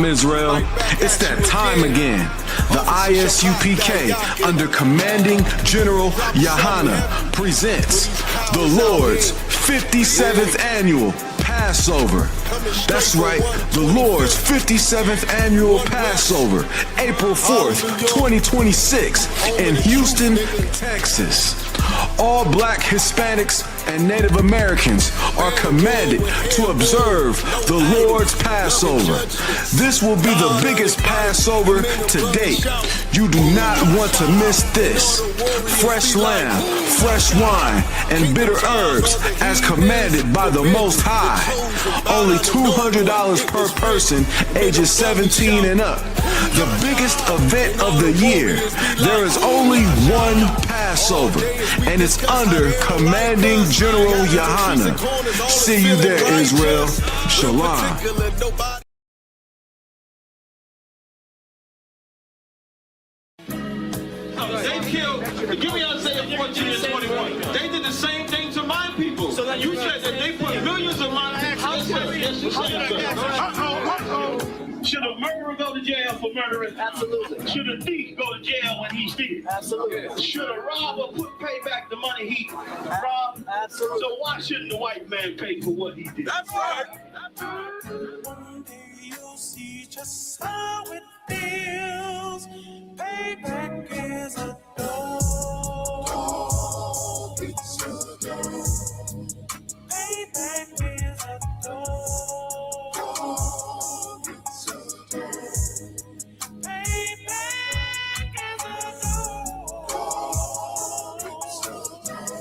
Israel. It's that time again. The ISUPK, under Commanding General Yahana, presents the Lord's 57th Annual Passover. That's right, the Lord's 57th Annual Passover, April 4th, 2026, in Houston, Texas. All Black, Hispanics, and Native Americans are commanded to observe the Lord's Passover. This will be the biggest Passover to date. You do not want to miss this. Fresh lamb, fresh wine, and bitter herbs as commanded by the Most High. Only $200 per person, ages 17 and up. The biggest event of the year. There is only one Passover, and it's under Commanding General Yahana. See you there, Israel. Shalom. They killed, give me Isaiah 14 and 21. They did the same thing to my people. So you said that they put millions of my houses. Yes, you said Should a murderer go to jail for murdering? Absolutely. Should a thief go to jail when he steals? Absolutely. Should a robber pay back the money he robbed? Absolutely. So why shouldn't the white man pay for what he did? That's right. One day you'll see just how it feels. Payback is a dog. It's a dog. Payback is a dog. It's a dog. Payback is a dog. It's a dog.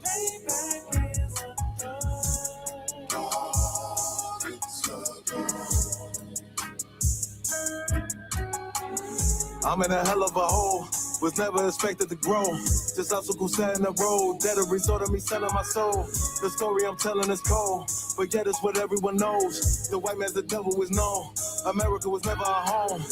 Payback is a dog. It's a dog. I'm in a hell of a hole, was never expected to grow. Just obstacles set in the road, that a result of me selling my soul. The story I'm telling is cold, but yet it's what everyone knows. The white man's the devil is known. America was never our home.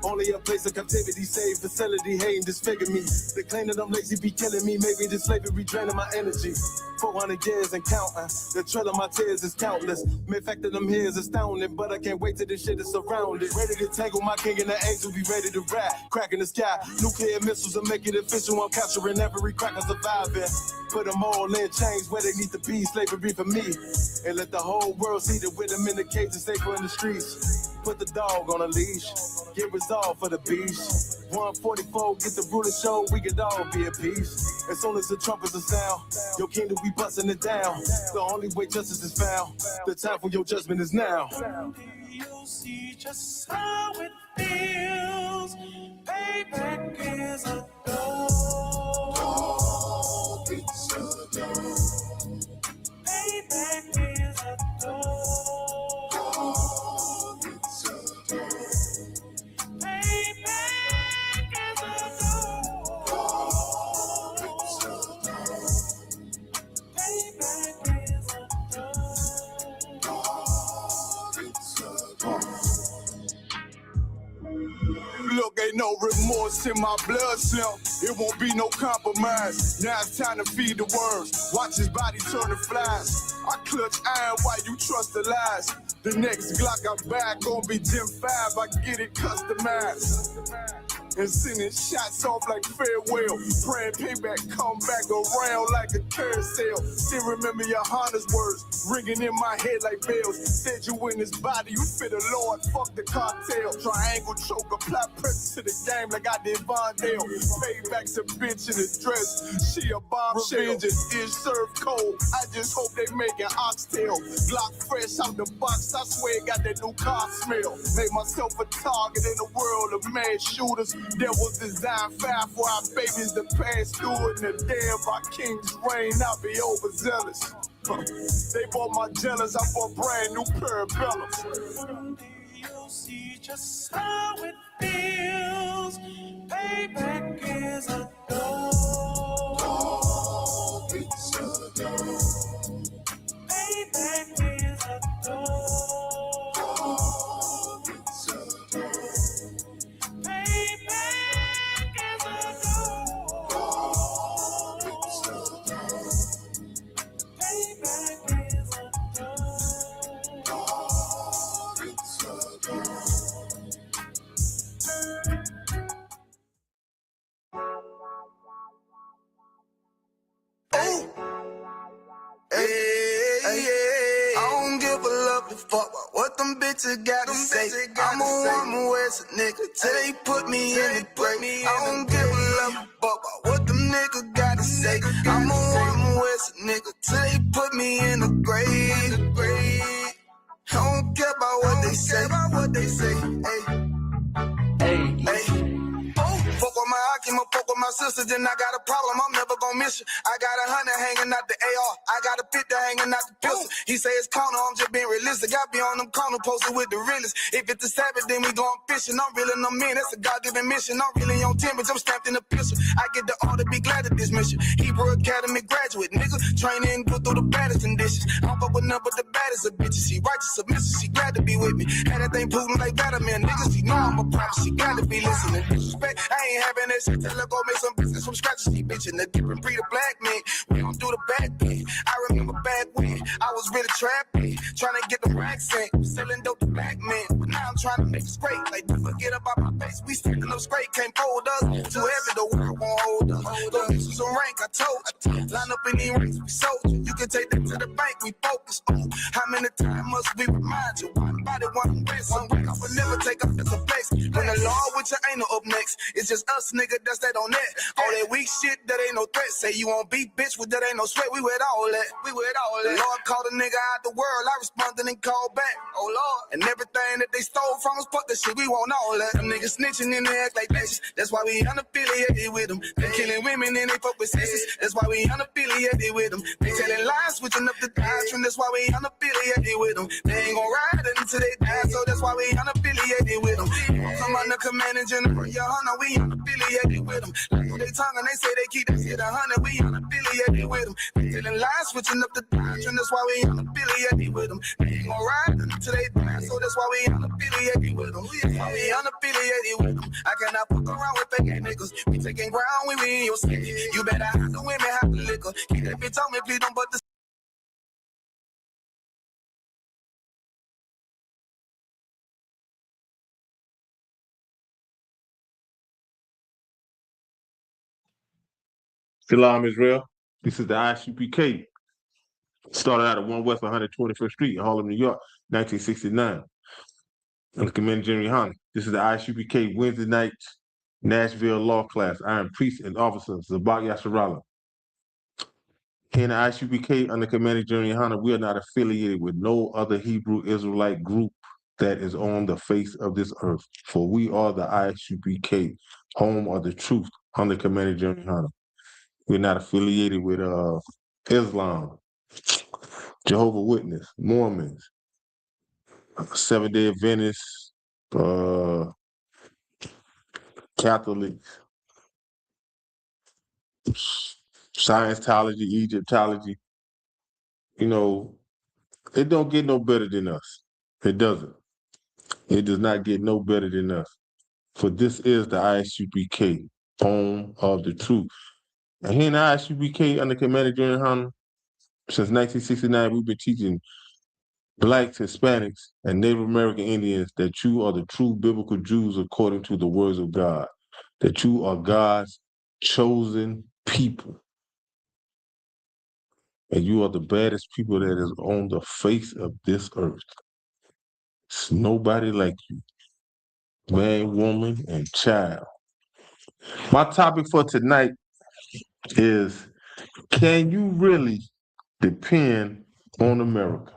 Only a place of captivity, safe facility, hating, disfigure me. They claim that I'm lazy, be killing me. Maybe this slavery draining my energy. 400 years and counting. The trail of my tears is countless. The fact that I'm here is astounding, but I can't wait till this shit is surrounded. Ready to tangle my king and the angel, be ready to rap. Cracking the sky, nuclear missiles will make it official. I'm capturing every cracker surviving. Put them all in chains where they need to be. Slavery for me. And let the whole world see that with them in the cage and safer in the streets. Put the dog on a leash. Get resolved for the beast. 144, get the ruler show, we could all be at peace. As soon as the trumpets are sound, your kingdom, we busting it down. The only way justice is found, the time for your judgment is now. You'll see just how it feels. Payback is a dog. It's a dog. Payback is a dog. It's a dog. Payback is a dog. It's a dog. Payback is a dog. It's a dog. Look, ain't no remorse in my blood cell. It won't be no compromise. Now it's time to feed the worms. Watch his body turn to flies. I clutch iron while you trust the lies. The next Glock I buy gon' be Gen 5. I get it customized. And sending shots off like farewell. Praying payback come back around like a carousel. Still remember your Honda's words ringing in my head like bells. Said you in his body, you fit the Lord, fuck the cartel. Triangle choke, apply pressure to the game like I did Vondale. Payback's a bitch in a dress, she a bombshell. Revenge is served cold, I just hope they make an oxtail. Glock fresh out the box, I swear it got that new car smell. Made myself a target in the world of mad shooters. That was designed fire for our babies to pass through it. And the day of our king's reign, I'll be overzealous. They bought my jealous, I bought brand new pair of bellows. You'll see just how it feels. Payback is a dog. It's a dog. Payback is a dog. It's a dog. Payback is a dog. It's a dog. Payback is a dog. It's a dog. bitches gotta say, I'm a woman with a nigga till they put me in the grave. I don't give a love about what them niggas gotta say. I'm a woman with a nigga till they put me in the grave. I don't care about what they say. Hey. Fuck with my Akima, fuck with my sister, then I got a problem, I'm never gonna miss you. I got 100 hanging out the AR, I got a 50 hanging out the pistol. He say it's corner, I'm just being realistic. I be on them corner posted with the realest. If it's the Sabbath, then we going fishing. I'm reeling them in, that's a God-given mission. I'm really on 10, but I'm stamped in the pistol. I get the order, be glad of this mission. Hebrew Academy graduate, nigga, training, go through the baddest conditions. I don't fuck with none but the baddest of bitches. She righteous, submissive, she glad to be with me. Had that thing Putin like Vladimir, niggas, she know I'm a prophet, she glad to be listening. Disrespect, I ain't having that shit. Tell her go make some business from scratch. She bitchin' the different breed of black men. We don't do the back thing. I remember back when I was really trapping, trying to get the racks in, selling dope to black men. But now I'm trying to make it straight. Like, don't forget about my face. We stacking up straight, can't fold us. Too heavy, the world won't hold us. Go get you some rank, I told you. Line up in these ranks, we sold you. You can take that to the bank, we focus on. How many times must we remind you? One body, one race, one break. I would never take up as a place. When the law with you ain't no up next. It's just us, nigga, that's that on that. All that weak shit, that ain't no threat. Say you won't beat, bitch, with that ain't no sweat. We with all that. The Lord called a nigga out the world. I responded and called back. Oh, Lord. And everything that they stole from us, fuck that shit, we want all that. Them niggas snitching and they act like bitches. That's why we unaffiliated with them. They killing women and they fuck with sisters. That's why we unaffiliated with them. They telling lies, switching up the doctrine. That's why we unaffiliated with them. They ain't gon' ride until they die, so that's why we unaffiliated with them. Come on the command and general, your honor, we unaffiliated with them. Like they tongue and they say they keep that shit 100, we unaffiliated with them. They telling lies, switching up the doctrine. That's why we unaffiliated with them. They ain't gon' ride until they die, so that's why we unaffiliated with them. That's why we unaffiliated with them. I cannot fuck around with fake niggas. We taking ground when we in your city. You better have the women, have the liquor. Keep that bitch on me, please don't but the Shalom, Israel. This is the ICPK. Started out at 1 West 121st Street in Harlem, New York, 1969. I'm the Commander General Yohana. This is the ICPK Wednesday night Nashville Law Class. I am Priest and Officer Zabak Yasharala. In the ICPK, under Commander General Yohana, we are not affiliated with no other Hebrew Israelite group that is on the face of this earth. For we are the ICPK, home of the truth, under Commander General Yohana. We're not affiliated with Islam, Jehovah's Witness, Mormons, Seventh-day Adventists, Catholics, Scientology, Egyptology. You know, it don't get no better than us. It doesn't. It does not get no better than us. For this is the ISUPK, home of the truth. And here in the ISUPK, under Commander General Hunter, since 1969, we've been teaching Blacks, Hispanics, and Native American Indians that you are the true biblical Jews according to the words of God, that you are God's chosen people. And you are the baddest people that is on the face of this earth. It's nobody like you, man, woman, and child. My topic for tonight is, can you really depend on America?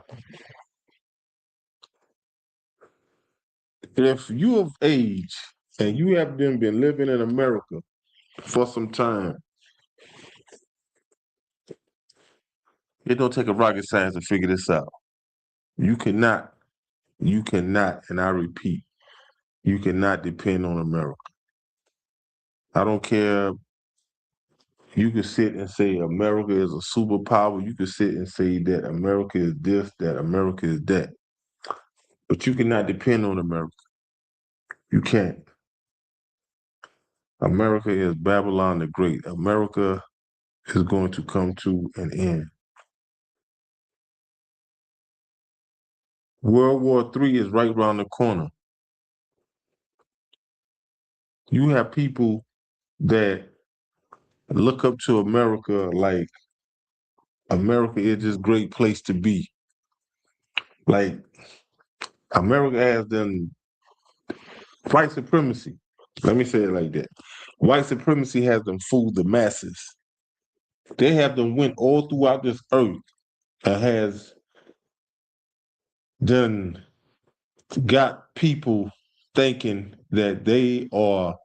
If you of age and you have been living in America for some time, it don't take a rocket science to figure this out. You cannot, and I repeat, you cannot depend on America. I don't care. You can sit and say America is a superpower. You can sit and say that America is this, that America is that. But you cannot depend on America. You can't. America is Babylon the Great. America is going to come to an end. World War III is right around the corner. You have people that look up to America like America is this great place to be. Like, America has done white supremacy. Let me say it like that. White supremacy has them fooled the masses. They have them went all throughout this earth and has done got people thinking that they are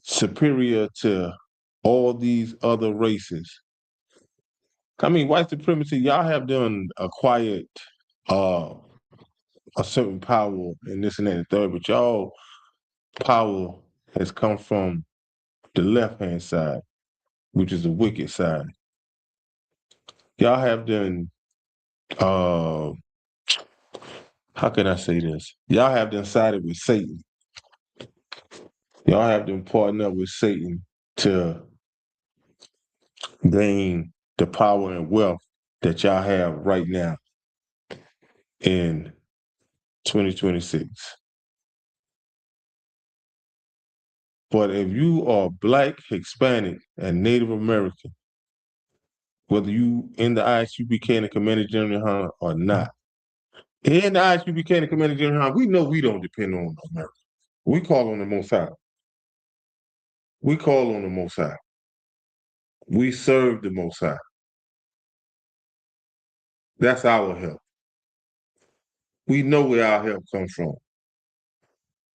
superior to all these other races. I mean, white supremacy, y'all have done acquired uh, a certain power and this and that and the third, but y'all power has come from the left hand side, which is the wicked side. Y'all have done uh how can I say this? Y'all have done sided with Satan. Y'all have done partnered up with Satan to gain the power and wealth that y'all have right now in 2026. But if you are Black, Hispanic, and Native American, whether you in the ISUPK and the Commander General or not, in the ISUPK and the Commander General, we know we don't depend on America. We call on the Most High. We call on the Most High. We serve the Most High. That's our help. We know where our help comes from.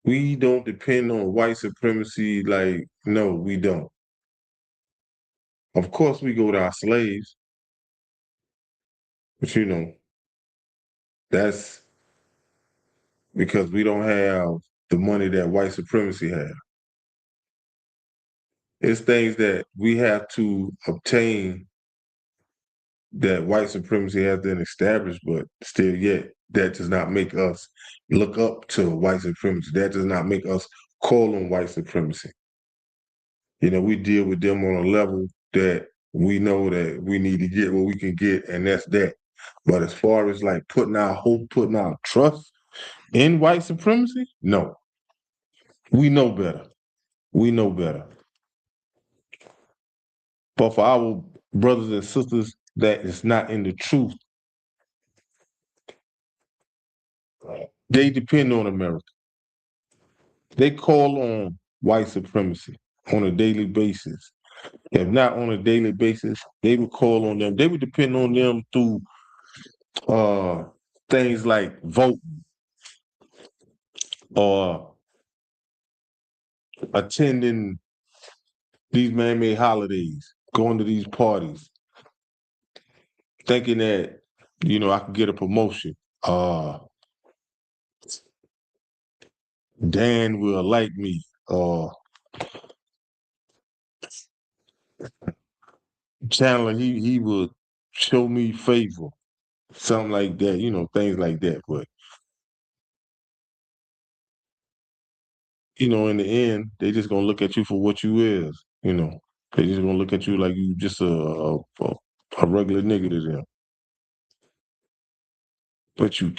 We don't depend on white supremacy like, no, we don't. Of course, we go to our slaves, but that's because we don't have the money that white supremacy has. It's things that we have to obtain that white supremacy has been established, but still yet that does not make us look up to white supremacy. That does not make us call on white supremacy. We deal with them on a level that we know that we need to get what we can get, and that's that. But as far as like putting our hope, putting our trust in white supremacy, no. We know better. We know better. But for our brothers and sisters that is not in the truth, they depend on America. They call on white supremacy on a daily basis. If not on a daily basis, they would call on them. They would depend on them through things like voting or attending these man-made holidays, going to these parties, thinking that, I could get a promotion. Dan will like me, or Chandler, he would show me favor, something like that, things like that. But, in the end, they just gonna look at you for what you is, They just gonna look at you like you just a regular nigga to them. But you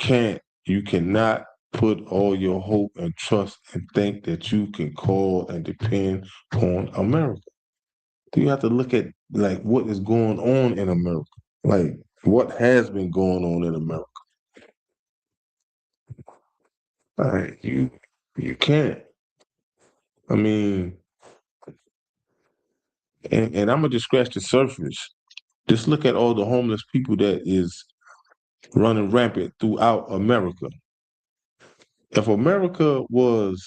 cannot put all your hope and trust and think that you can call and depend on America. You have to look at like what is going on in America, like what has been going on in America. Like you can't. I mean, and I'm gonna just scratch the surface. Just look at all the homeless people that is running rampant throughout America. If America was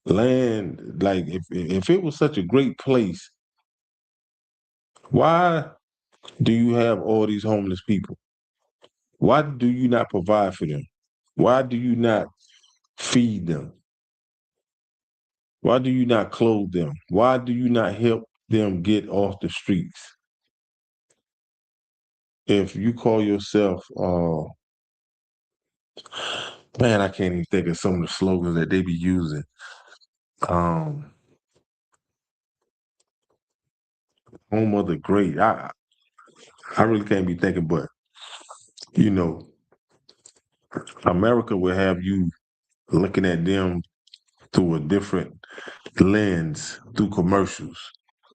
land, like if it was such a great place, why do you have all these homeless people? Why do you not provide for them? Why do you not feed them? Why do you not clothe them? Why do you not help them get off the streets? If you call yourself, man, I can't even think of some of the slogans that they be using. Home of the great. I really can't be thinking, but you know, America will have you looking at them through a different lens, through commercials,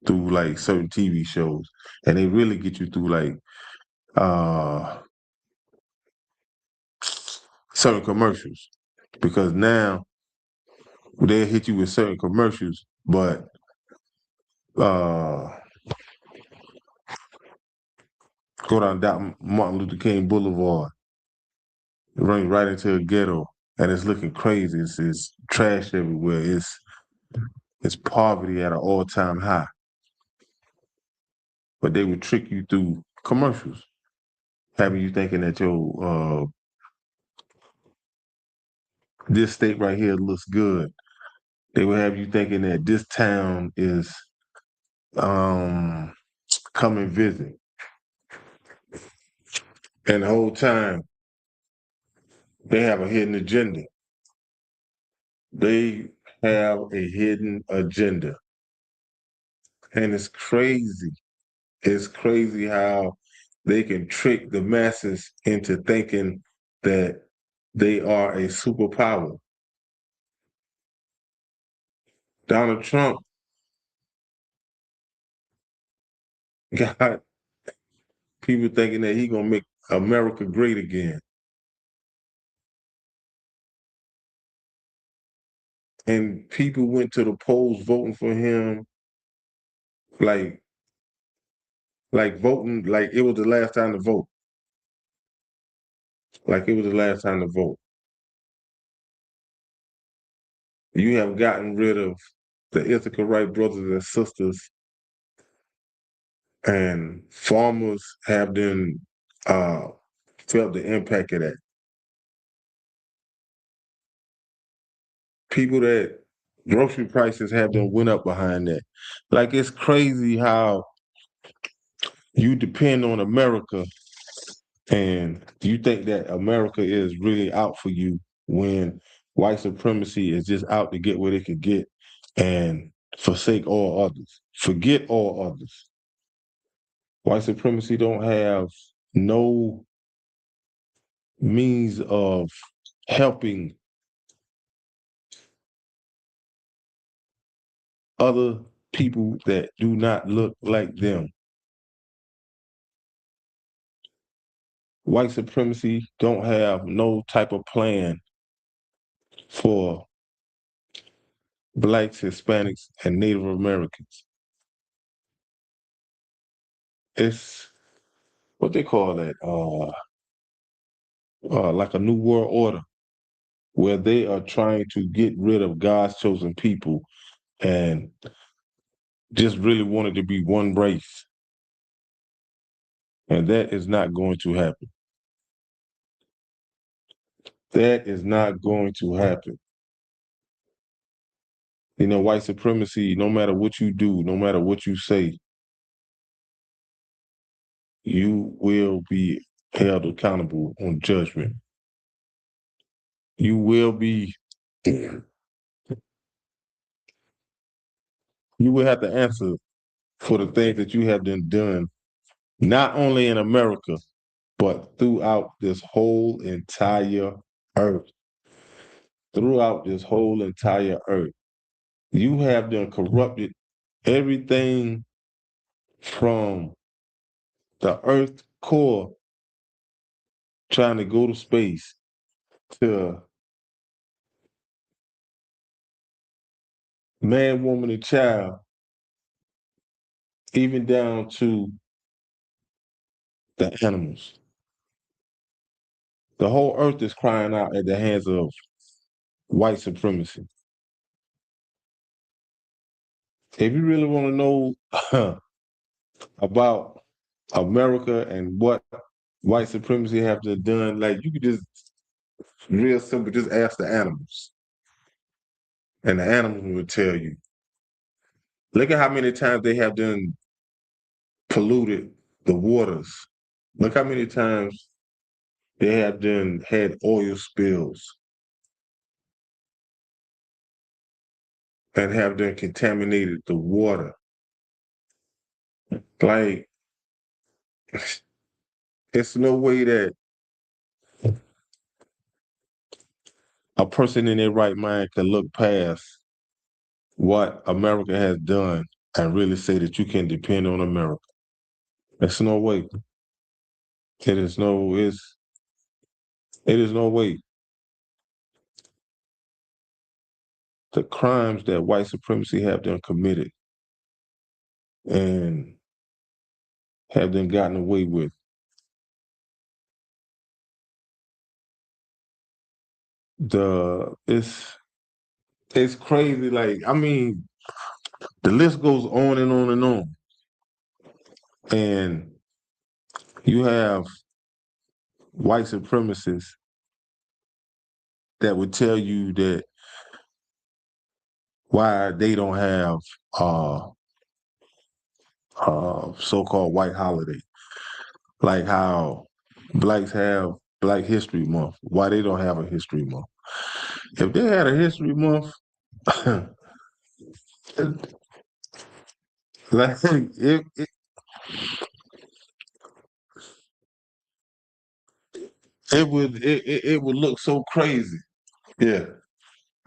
through like certain TV shows, and they really get you through like uh certain commercials, because now they'll hit you with certain commercials, but go down Martin Luther King Boulevard, running right into a ghetto, and it's looking crazy. It's trash everywhere. It's poverty at an all-time high. But they would trick you through commercials, having you thinking that your this state right here looks good. They would have you thinking that this town is come and visit. And the whole time they have a hidden agenda. They have a hidden agenda. And it's crazy. It's crazy how they can trick the masses into thinking that they are a superpower. Donald Trump got people thinking that he's gonna make America great again. And people went to the polls voting for him like voting like it was the last time to vote. Like it was the last time to vote. You have gotten rid of the Ithaca Wright brothers and sisters, and farmers have then felt the impact of that. People that grocery prices have then went up behind that. Like it's crazy how you depend on America and you think that America is really out for you when white supremacy is just out to get what it could get and forsake all others. Forget all others. White supremacy don't have no means of helping other people that do not look like them. White supremacy don't have no type of plan for Blacks, Hispanics, and Native Americans. It's what they call that, like a new world order, where they are trying to get rid of God's chosen people and just really wanted to be one race. And that is not going to happen. That is not going to happen. You know, white supremacy, no matter what you do, no matter what you say, you will be held accountable on judgment. You will be, you will have to answer for the things that you have been done, not only in America, but throughout this whole entire earth. Throughout this whole entire earth. You have done corrupted everything from the earth core trying to go to space to man, woman, and child, even down to the animals. The whole earth is crying out at the hands of white supremacy. If you really want to know about America and what white supremacy have done, like you could just real simple, just ask the animals. And the animals will tell you. Look at how many times they have done polluted the waters. Look how many times they have done had oil spills and have done contaminated the water. Like, it's no way that a person in their right mind can look past what America has done and really say that you can depend on America. There's no way. It is no way. the crimes that white supremacy have done committed and have them gotten away with. It's crazy. Like, I mean, the list goes on and on and on. And you have white supremacists that would tell you that why they don't have so-called white holiday, like how blacks have Black History Month. Why they don't have a History Month? If they had a History Month, like it would look so crazy. Yeah.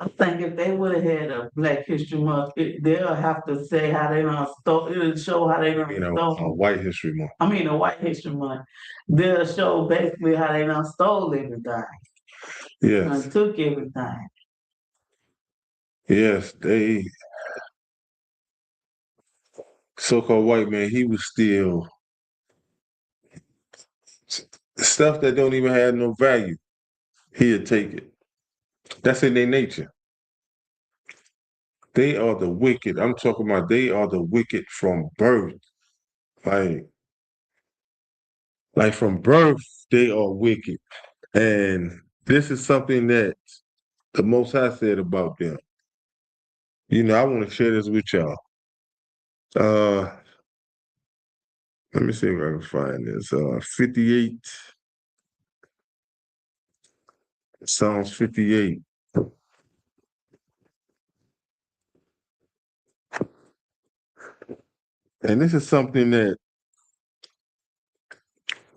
I think if they would have had a Black History Month, they'll have to say how they done stole. It'll show how they done You know, a stole. White History Month. I mean, a White History Month. They'll show basically how they done stole everything Yes. and took everything. Yes, they so-called white man, he was still stuff that don't even have no value. He'll take it. That's in their nature. They are the wicked. I'm talking about they are the wicked from birth. Like from birth, they are wicked. And this is something that the Most High said about them. You know, I want to share this with y'all. Let me see if I can find this. 58, Psalms 58. And this is something that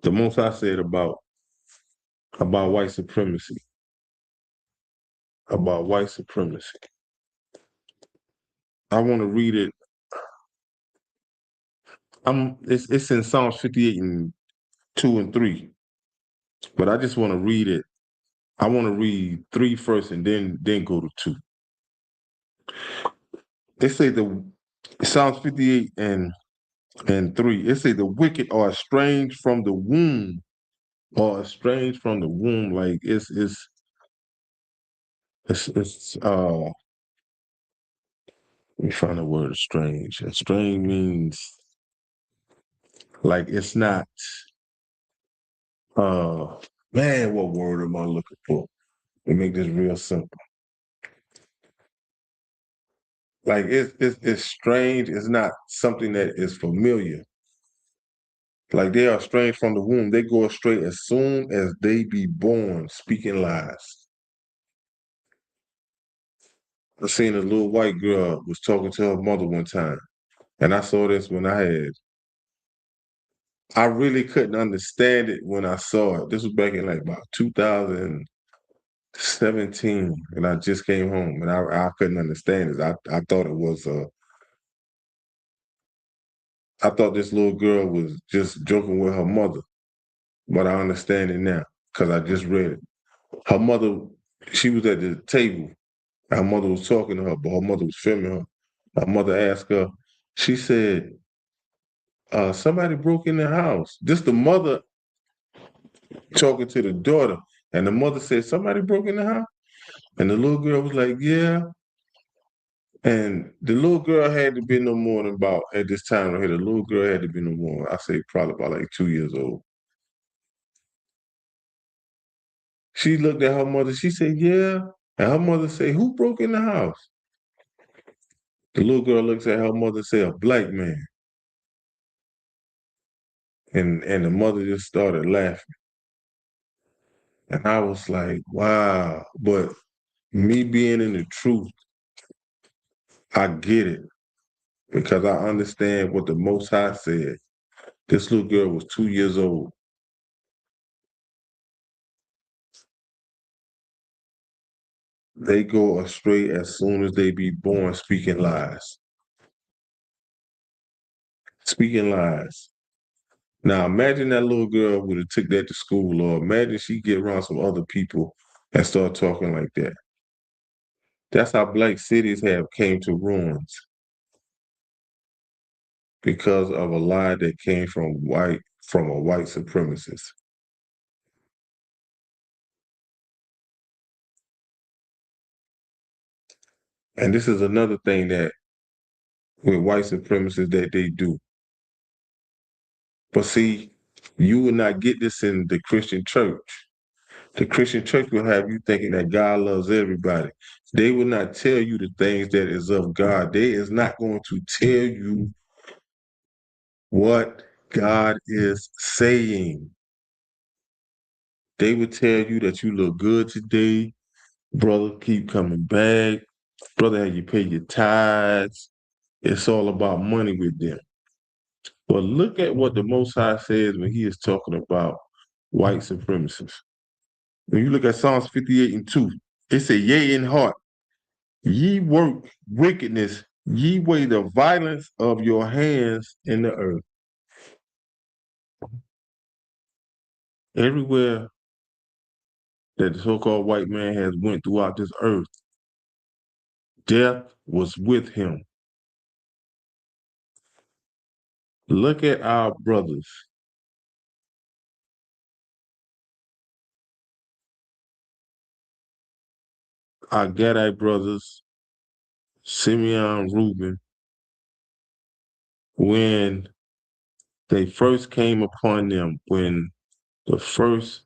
the Most High said about white supremacy. About white supremacy. I want to read it. It's in Psalms 58 and 2 and 3. But I just want to read it. I want to read 3 first and then go to 2. They say the Psalms 58 and 3. It say the wicked are estranged from the womb. Or estranged from the womb. Like it's let me find the word estranged. Estranged means like it's not man, what word am I looking for? To make this real simple. Like it's strange, it's not something that is familiar. Like they are estranged from the womb. They go astray as soon as they be born, speaking lies. I seen a little white girl was talking to her mother one time. And I saw this when I really couldn't understand it when I saw it. This was back in like about 2017, and I just came home, and I couldn't understand it. I thought it was I thought this little girl was just joking with her mother, but I understand it now because I just read it. Her mother, she was at the table. Her mother was talking to her, but her mother was filming her. Her mother asked her, she said, somebody broke in the house. This the mother talking to the daughter, and the mother said, somebody broke in the house? And the little girl was like, yeah. And the little girl had to be no more than about, at this time right here, the little girl had to be no more, I say probably about like 2 years old. She looked at her mother, she said, yeah. And her mother said, who broke in the house? The little girl looks at her mother and said, a black man. And the mother just started laughing. And I was like, wow. But me being in the truth, I get it. Because I understand what the Most High said. This little girl was 2 years old. They go astray as soon as they be born, speaking lies. Speaking lies. Now imagine that little girl would have took that to school, or imagine she get around some other people and start talking like that. That's how black cities have came to ruins because of a lie that came from a white supremacist. And this is another thing that with white supremacists that they do. But see, you will not get this in the Christian church. The Christian church will have you thinking that God loves everybody. They will not tell you the things that is of God. They is not going to tell you what God is saying. They would tell you that you look good today, brother, keep coming back, brother, you pay your tithes. It's all about money with them. But look at what the Most High says when he is talking about white supremacists. When you look at Psalms 58 and 2, it says, yea, in heart, ye work wickedness, ye weigh the violence of your hands in the earth. Everywhere that the so-called white man has went throughout this earth, death was with him. Look at our brothers. Our Gadite brothers, Simeon, Reuben, when they first came upon them, when the first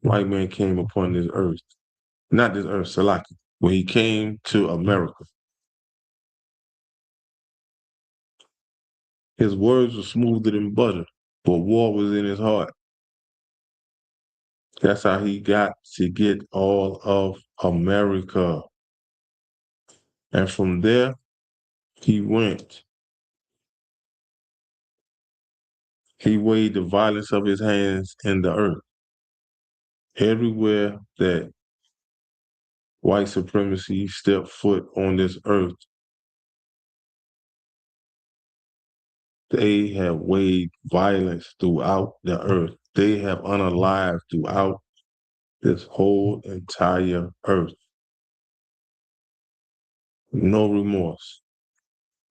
white man came upon this earth, not this earth, Salaki, when he came to America, his words were smoother than butter, but war was in his heart. That's how he got to get all of America. And from there, he went. He weighed the violence of his hands in the earth. Everywhere that white supremacy stepped foot on this earth, they have weighed violence throughout the earth. They have unalived throughout this whole entire earth. No remorse.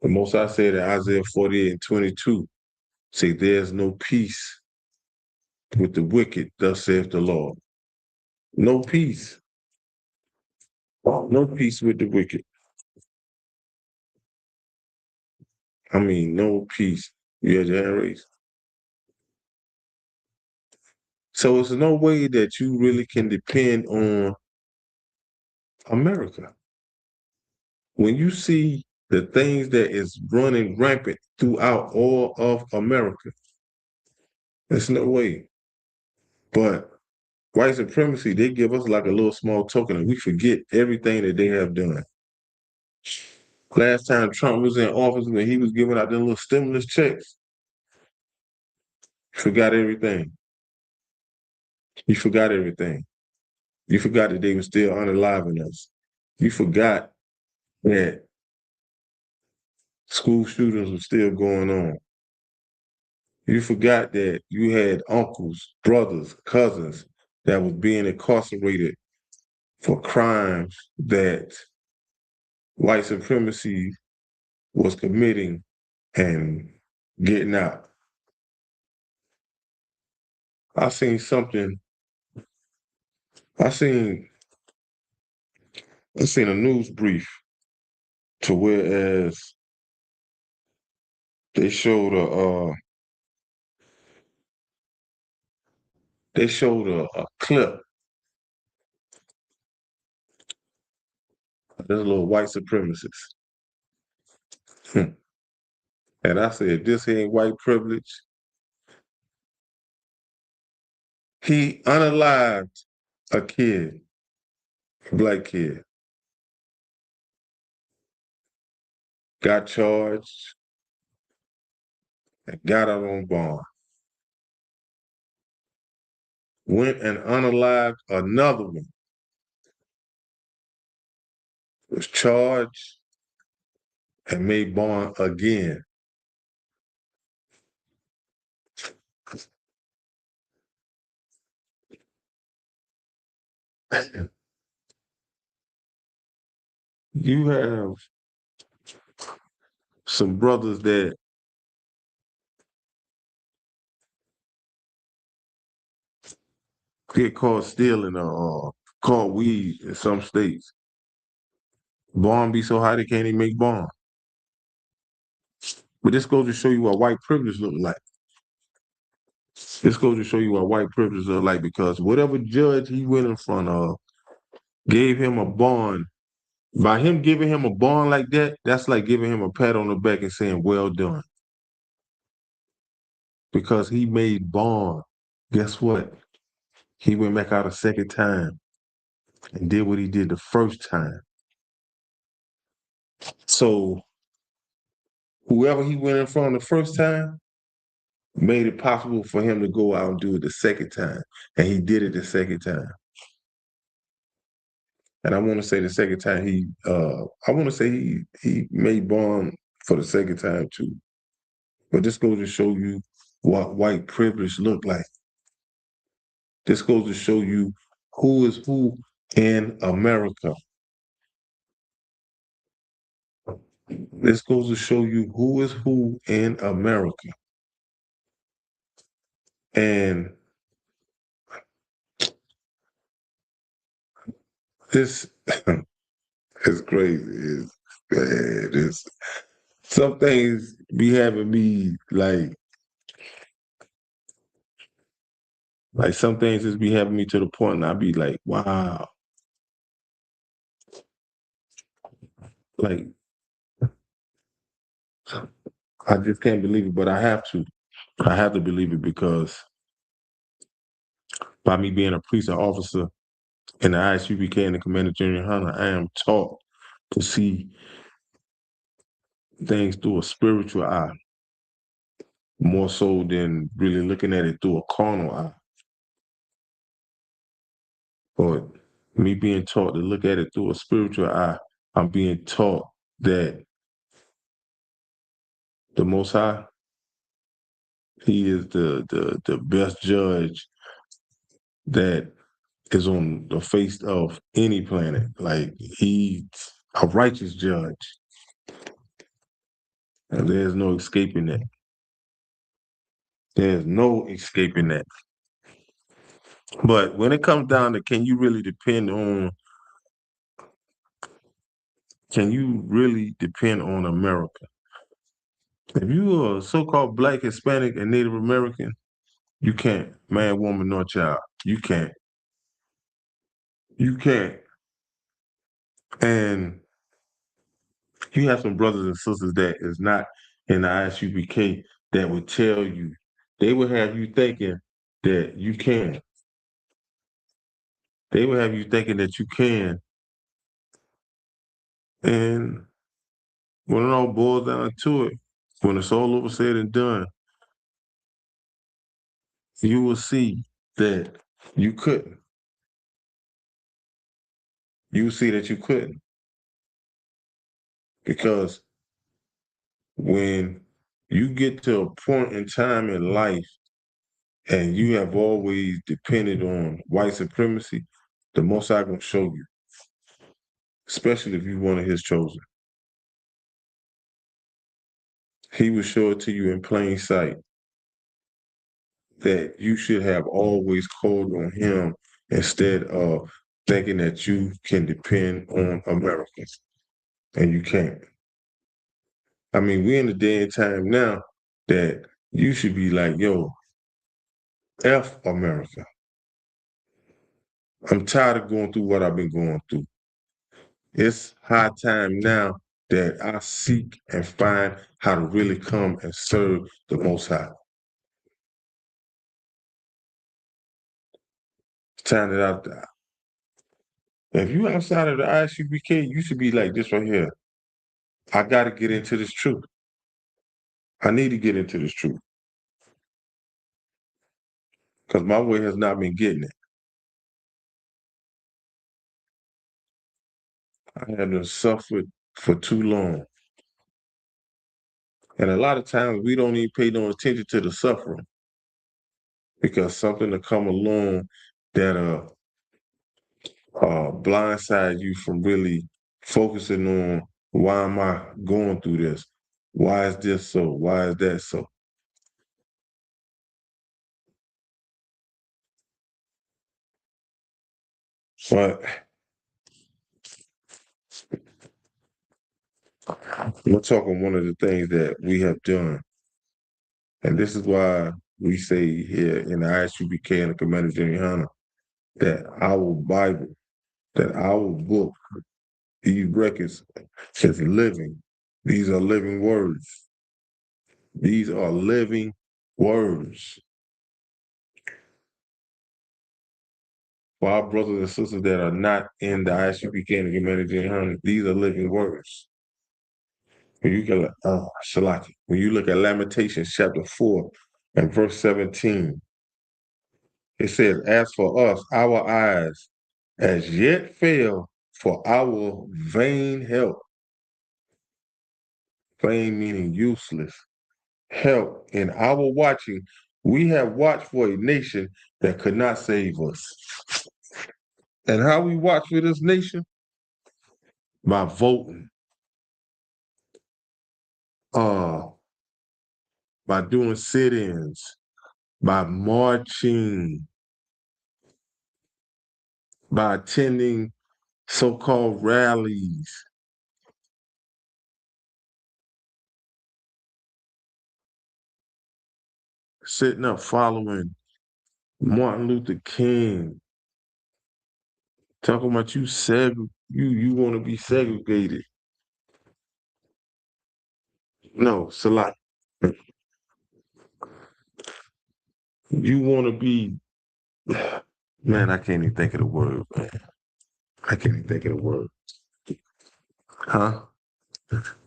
The Most High said in Isaiah 48 and 22, say, there's no peace with the wicked, thus saith the Lord. No peace. No peace with the wicked. I mean, no peace. You had your hand raised. So it's no way that you really can depend on America. When you see the things that is running rampant throughout all of America, there's no way. But white supremacy, they give us like a little small token and we forget everything that they have done. Last time Trump was in office, when he was giving out the little stimulus checks, forgot everything. You forgot everything. You forgot that they were still unaliving us. You forgot that school shootings were still going on. You forgot that you had uncles, brothers, cousins that was being incarcerated for crimes that white supremacy was committing and getting out. I seen something, I seen a news brief to whereas they showed a clip of this little white supremacist. And I said, this ain't white privilege. He unalived a kid, a black kid, got charged, and got out on bond. Went and unalived another one, was charged and made bond again. you have some brothers that get caught stealing or caught weed in some states. Bond be so high they can't even make bond. But this goes to show you what white privilege look like. This goes to show you what white privilege look like because whatever judge he went in front of gave him a bond. By him giving him a bond like that, that's like giving him a pat on the back and saying, well done. Because he made bond. Guess what? He went back out a second time and did what he did the first time. So whoever he went in front of the first time made it possible for him to go out and do it the second time. And he did it the second time. And I want to say the second time I want to say he made bond for the second time too. But this goes to show you what white privilege look like. This goes to show you who is who in America. This goes to show you who is who in America. And this is crazy. It's some things be having me like some things just be having me to the point and I be like, wow. Like I just can't believe it, but I have to. I have to believe it because by me being a police officer in the ISUPK and the Commander Junior Hunter, I am taught to see things through a spiritual eye, more so than really looking at it through a carnal eye. But me being taught to look at it through a spiritual eye, I'm being taught that the Most High, He is the best judge that is on the face of any planet. Like He's a righteous judge. And there's no escaping that. There's no escaping that. But when it comes down to can you really depend on America? If you are so-called Black, Hispanic, and Native American, you can't. Man, woman, nor child. You can't. You can't. And you have some brothers and sisters that is not in the ISUPK that would tell you, they would have you thinking that you can. They would have you thinking that you can. And when it all boils down to it, when it's all over said and done, you will see that you couldn't. You will see that you couldn't. Because when you get to a point in time in life and you have always depended on white supremacy, the Most High gonna show you, especially if you're one of His chosen. He will show it to you in plain sight that you should have always called on Him instead of thinking that you can depend on Americans, and you can't. I mean, we're in the day and time now that you should be like, yo, F America. I'm tired of going through what I've been going through. It's high time now that I seek and find how to really come and serve the Most High. It's time that if you outside of the ISUPK, you should be like this right here. I got to get into this truth. I need to get into this truth. Because my way has not been getting it. I have suffered for too long. And a lot of times we don't even pay no attention to the suffering because something will come along that blindside you from really focusing on why am I going through this? Why is this so? Why is that so? But we're talking one of the things that we have done, and this is why we say here in the ISUBK and the Commander Jimmy Hunter that our Bible, that our book, these records is living. These are living words. These are living words. For our brothers and sisters that are not in the ISUPK and the Commander Jimmy Hunter, these are living words. When you get Shalaki, when you look at Lamentations chapter 4 and verse 17, it says, as for us, our eyes as yet fail for our vain help. Vain meaning useless. Help in our watching. We have watched for a nation that could not save us. And how we watch for this nation? By voting. By doing sit-ins, by marching, by attending so-called rallies. Sitting up following Martin Luther King. Talking about you want to be segregated. No, Salah. You want to be, man, I can't even think of the word, man. I can't even think of the word. Huh?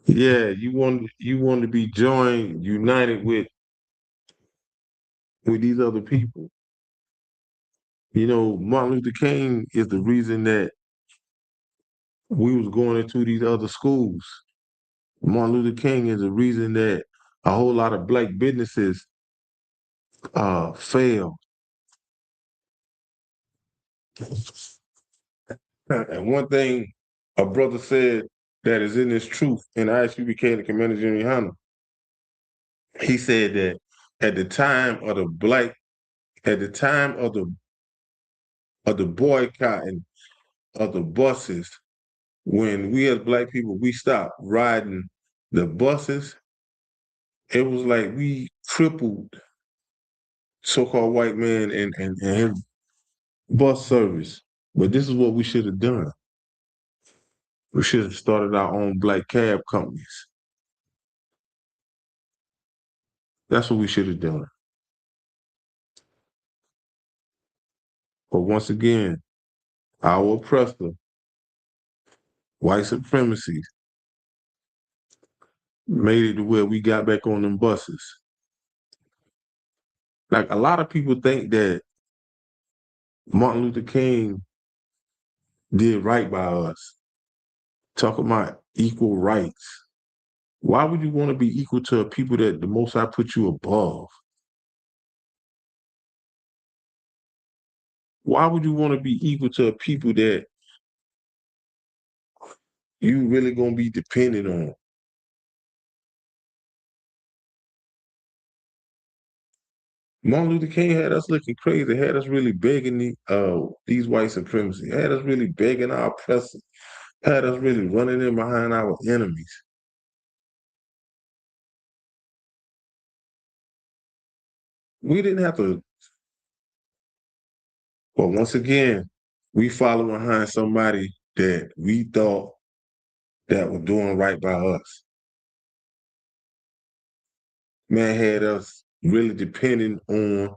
Yeah, you want to be joined, united with these other people. You know, Martin Luther King is the reason that we was going into these other schools. Martin Luther King is the reason that a whole lot of black businesses failed. And one thing a brother said that is in this truth, and I actually became the Commander Jimmy Hunter. He said that at the time of the boycotting of the buses, when we as black people we stopped riding the buses, it was like we crippled so-called white man and his bus service. But this is what we should have done. We should have started our own black cab companies. That's what we should have done. But once again, our oppressor, white supremacy, made it to where we got back on them buses. Like a lot of people think that Martin Luther King did right by us. Talking about equal rights. Why would you want to be equal to people that the Most High put you above? Why would you want to be equal to people that you really gonna be dependent on? Martin Luther King had us looking crazy, had us really begging these white supremacy, had us really begging our oppressors, had us really running in behind our enemies. We didn't have to, but once again, we follow behind somebody that we thought that was doing right by us. Man had us really depending on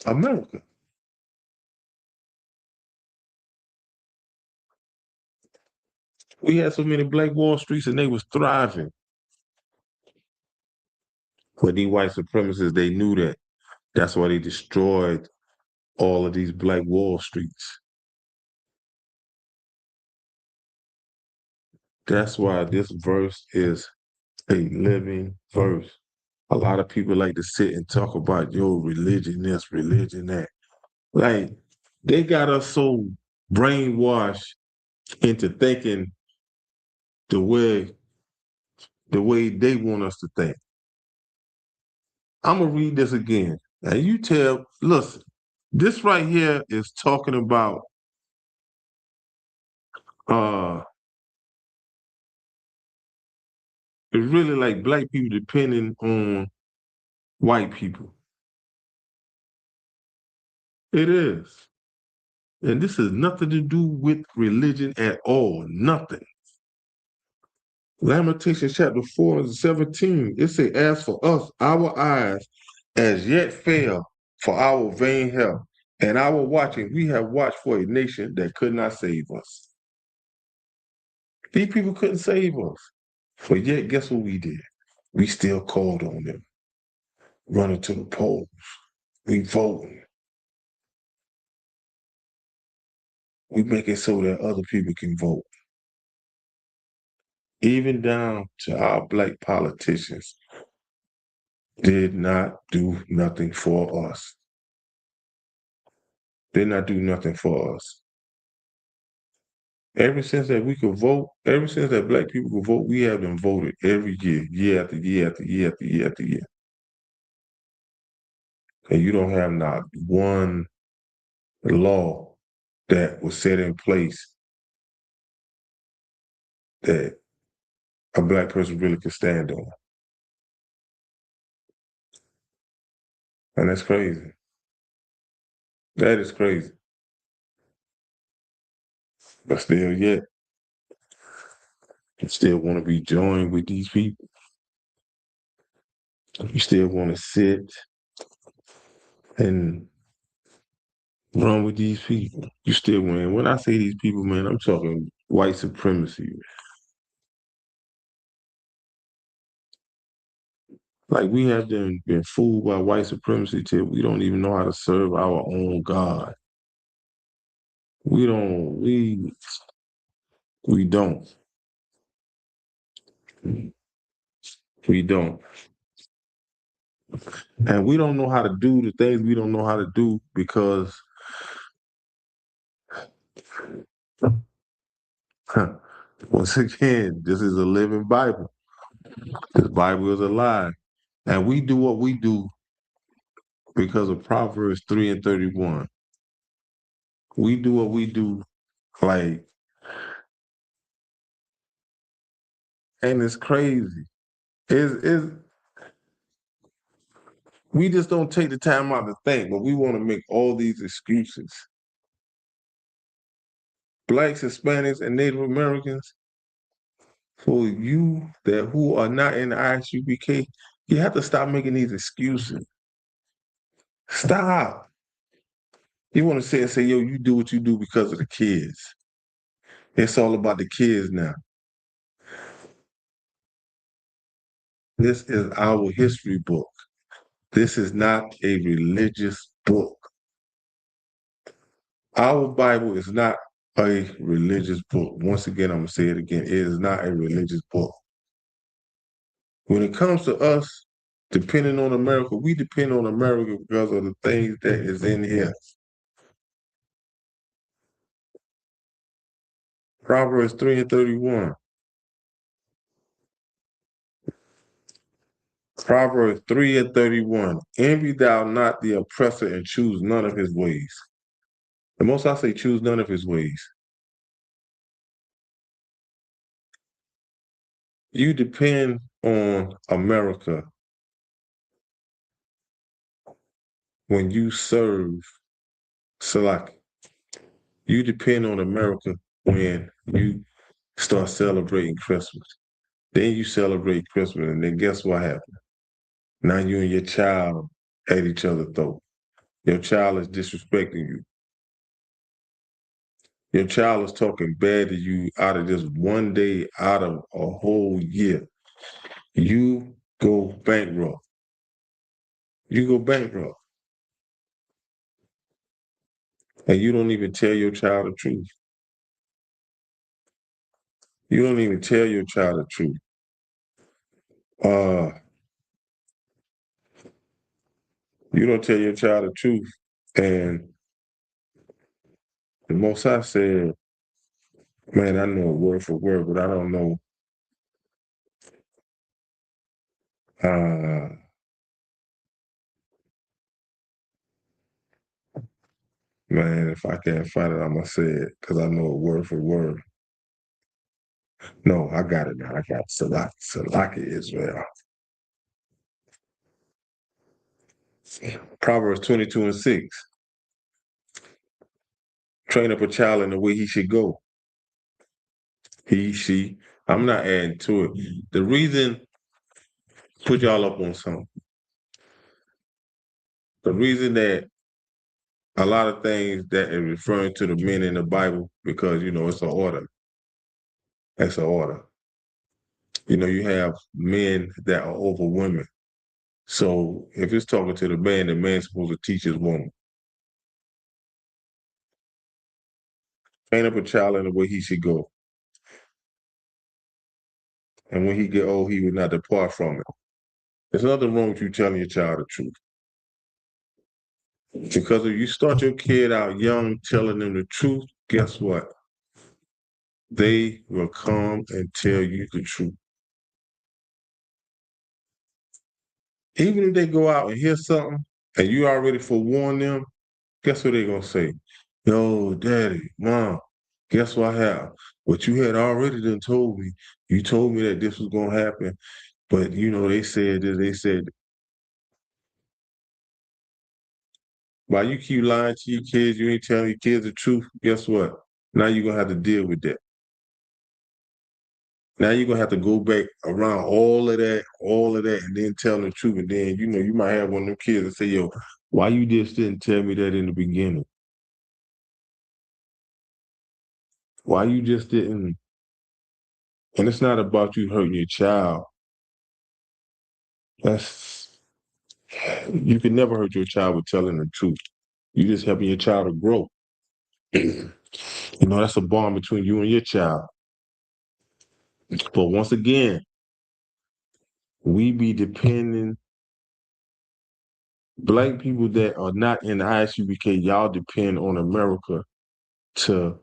America. We had so many black Wall Streets and they was thriving. But these white supremacists, they knew that. That's why they destroyed all of these black Wall Streets. That's why this verse is a living verse. A lot of people like to sit and talk about your religion this, religion that. Like, they got us so brainwashed into thinking the way they want us to think. I'm gonna read this again. And you listen, this right here is talking about uh it's really like black people depending on white people. It is. And this has nothing to do with religion at all. Nothing. Lamentations chapter 4 and 17. It say, as for us, our eyes as yet fail for our vain help, and our watching, we have watched for a nation that could not save us. These people couldn't save us. But yet, guess what we did? We still called on them, running to the polls. We voting. We make it so that other people can vote. Even down to our black politicians did not do nothing for us. Did not do nothing for us. Ever since that we could vote, ever since that black people could vote, we have them voted every year, year after year after year after year after year. And you don't have not one law that was set in place that a black person really could stand on. And that's crazy. That is crazy. But still yet, you still want to be joined with these people. You still want to sit and run with these people. You still win. When I say these people, man, I'm talking white supremacy. Like we have been fooled by white supremacy till we don't even know how to serve our own God. We don't. We don't. We don't. And we don't know how to do the things we don't know how to do because once again, this is a living Bible. This Bible is alive. And we do what we do because of Proverbs 3 and 31. We do what we do, like, and it's crazy. Is we just don't take the time out to think, but we want to make all these excuses. Blacks, Hispanics, and Native Americans, for you that who are not in the ISUPK, you have to stop making these excuses. Stop. You want to say, yo, you do what you do because of the kids. It's all about the kids now. This is our history book. This is not a religious book. Our Bible is not a religious book. Once again, I'm going to say it again. It is not a religious book. When it comes to us depending on America, we depend on America because of the things that is in here. Proverbs 3 and 31. Proverbs 3 and 31. Envy thou not the oppressor and choose none of his ways. The most I say, choose none of his ways. You depend on America when you serve Salaki. You depend on America when you start celebrating Christmas. Then you celebrate Christmas, and then guess what happens? Now you and your child at each other's throat. Your child is disrespecting you. Your child is talking bad to you out of just one day, out of a whole year. You go bankrupt. You go bankrupt. And you don't even tell your child the truth. You don't even tell your child the truth. Uh, you don't tell your child the truth. And the Most High said, Man, I know it word for word, but I don't know. Uh, man, if I can't find it, I'm gonna say it because I know it word for word. No, I got it now. I got it. Salaki Israel. Proverbs 22:6. Train up a child in the way he should go. He, she. I'm not adding to it. The reason, put y'all up on something. The reason that a lot of things that are referring to the men in the Bible, because it's an order. It's an order. You have men that are over women. So if it's talking to the man's supposed to teach his woman. Train up a child in the way he should go. And when he get old, he would not depart from it. There's nothing wrong with you telling your child the truth. Because if you start your kid out young telling them the truth, guess what? They will come and tell you the truth. Even if they go out and hear something and you already forewarned them, guess what they're going to say? Yo, daddy, mom, guess what happened? What you had already done told me. You told me that this was going to happen. But, they said this, they said, while you keep lying to your kids, you ain't telling your kids the truth, guess what? Now you're going to have to deal with that. Now you're going to have to go back around all of that, and then tell them the truth. And then, you might have one of them kids that say, yo, why you just didn't tell me that in the beginning? Why you just didn't? And it's not about you hurting your child. You can never hurt your child with telling the truth. You just helping your child to grow. That's a bond between you and your child. But once again, we be depending, black people that are not in the ISUBK, y'all depend on America to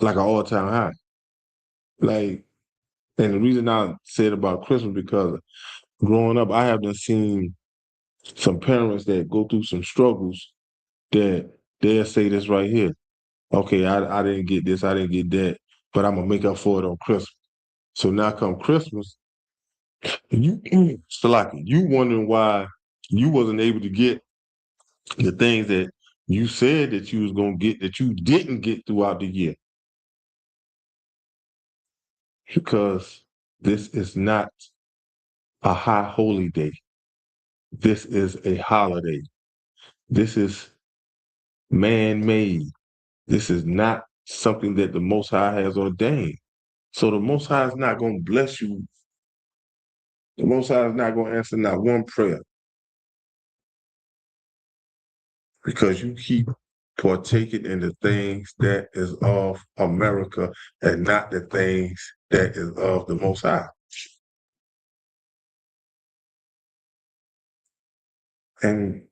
like an all-time high. Like, and the reason I said about Christmas, because growing up, I haven't seen some parents that go through some struggles that they'll say this right here. Okay, I didn't get this, I didn't get that, but I'm gonna make up for it on Christmas. So now come Christmas, you Salaki, you wondering why you wasn't able to get the things that you said that you was gonna get that you didn't get throughout the year. Because this is not a high holy day. This is a holiday. This is man-made. This is not something that the Most High has ordained. So the Most High is not going to bless you. The Most High is not going to answer not one prayer because you keep partaking in the things that is of America and not the things that is of the Most High. And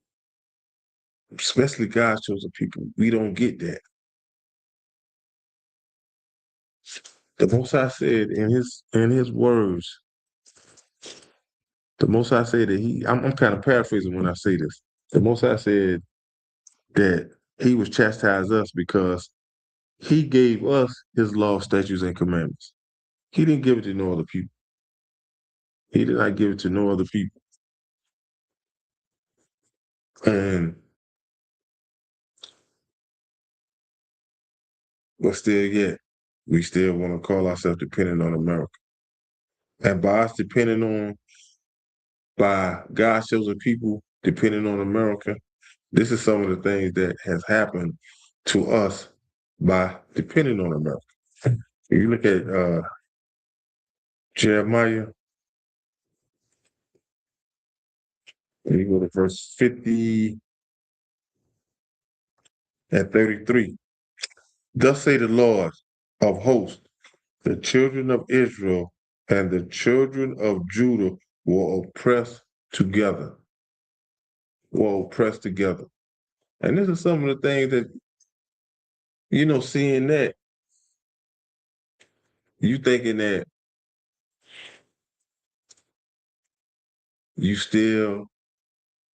especially God's chosen people, we don't get that. The Most High said in his words, the Most High said that I'm kind of paraphrasing when I say this. The Most High said that he was chastised us because he gave us his law, statutes, and commandments. He didn't give it to no other people. He did not give it to no other people. And but still yet, we still want to call ourselves dependent on America. And by us by God's chosen people depending on America, this is some of the things that has happened to us by depending on America. If you look at Jeremiah, and you go to verse 50 and 33. Thus say the Lord of hosts, the children of Israel and the children of Judah will oppress together. Will oppress together. And this is some of the things that Seeing that, you thinking that you still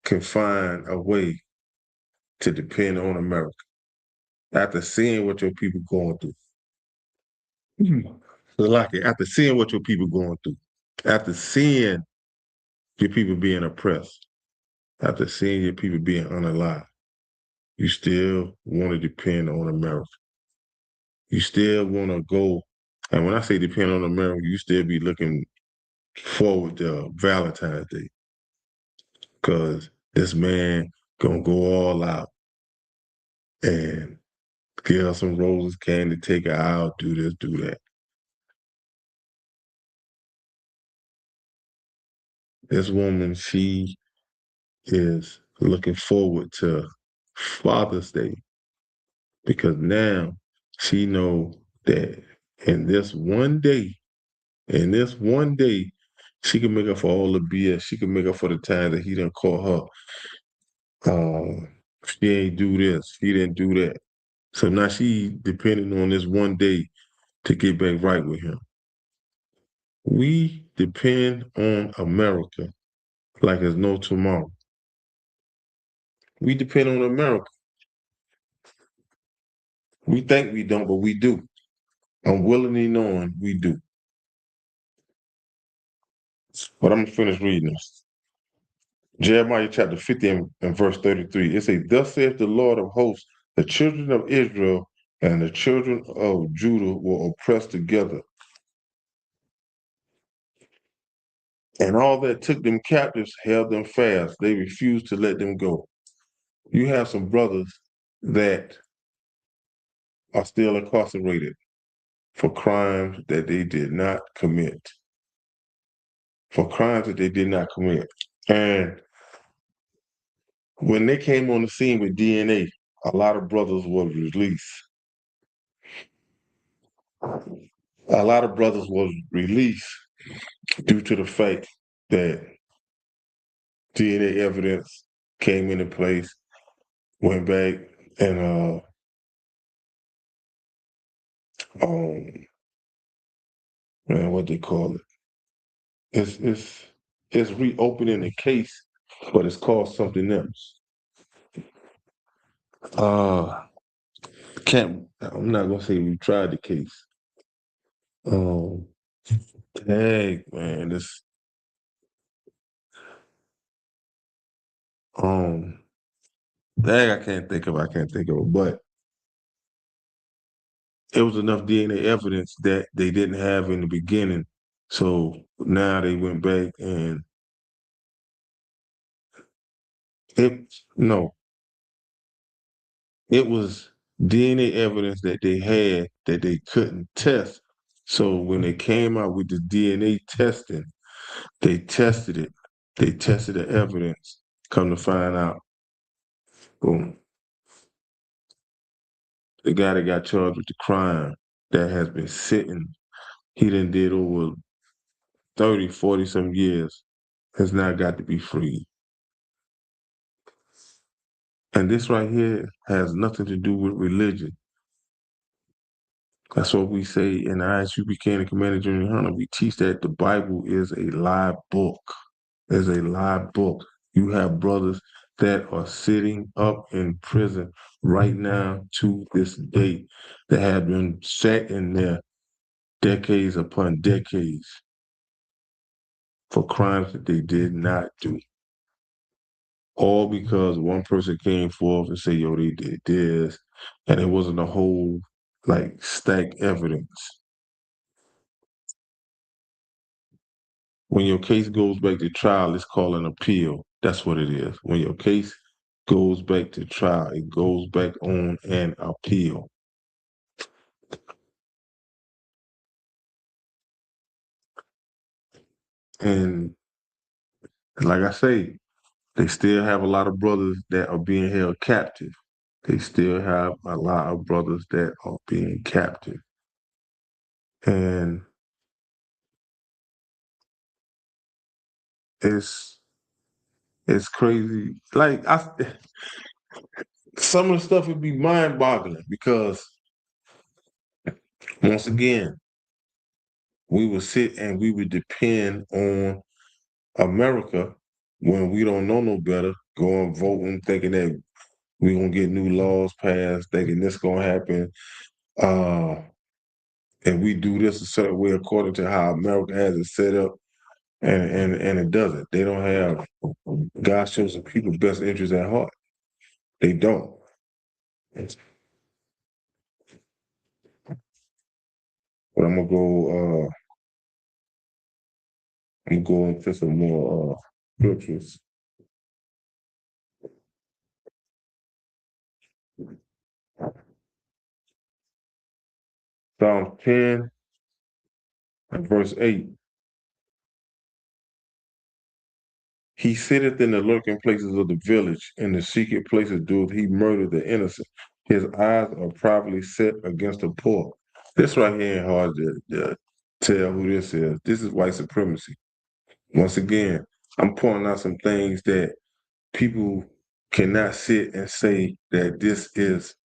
can find a way to depend on America after seeing what your people going through. Like it, after seeing what your people going through, after seeing your people being oppressed, after seeing your people being unalive, you still want to depend on America. You still want to go, and when I say depend on America, you still be looking forward to Valentine's Day because this man gonna go all out and give her some roses, candy, take her out, do this, do that. This woman, she is looking forward to Father's Day because now she know that in this one day, in this one day, she can make up for all the BS. She can make up for the time that he done caught her. She ain't do this. She didn't do that. So now she depending on this one day to get back right with him. We depend on America like there's no tomorrow. We depend on America. We think we don't, but we do. Unwillingly knowing we do. But I'm gonna finish reading this. Jeremiah chapter 50 and verse 33. It says, "Thus saith the Lord of hosts, the children of Israel and the children of Judah were oppressed together. And all that took them captives held them fast. They refused to let them go." You have some brothers that are still incarcerated for crimes that they did not commit. For crimes that they did not commit. And when they came on the scene with DNA, a lot of brothers were released. A lot of brothers was released due to the fact that DNA evidence came into place, went back and man, what they call it? It's reopening the case, but it's called something else. Can't I'm not gonna say we tried the case. Um, dang man, this um, dang I can't think of it, but it was enough DNA evidence that they didn't have in the beginning. So now they went back and it no, it was DNA evidence that they had that they couldn't test. So when they came out with the DNA testing, they tested it. They tested the evidence. Come to find out, boom, the guy that got charged with the crime that has been sitting, he done did over 30, 40 some years, has now got to be free. And this right here has nothing to do with religion. That's what we say in the ISUPK and Commander Junior Hunter. We teach that the Bible is a live book. It's a live book. You have brothers that are sitting up in prison right now to this day that have been sat in there decades upon decades for crimes that they did not do. All because one person came forth and said, yo, they did this, and it wasn't a whole like stack evidence. When your case goes back to trial, it's called an appeal. That's what it is. When your case goes back to trial, it goes back on an appeal. And like I say, they still have a lot of brothers that are being held captive. They still have a lot of brothers that are being captive. And it's it's crazy. Like some of the stuff would be mind-boggling because Once again, we would sit and we would depend on America when we don't know no better, going voting, thinking that we're gonna get new laws passed, thinking this gonna happen. And we do this a certain way according to how America has it set up, and it doesn't. They don't have God's chosen people's best interests at heart. They don't. But I'm gonna go into some more scriptures. Psalm 10 and verse 8. He sitteth in the lurking places of the village, in the secret places doeth he murder the innocent. His eyes are privately set against the poor. This right here ain't hard to tell who this is. This is white supremacy. Once again, I'm pointing out some things that people cannot sit and say that this is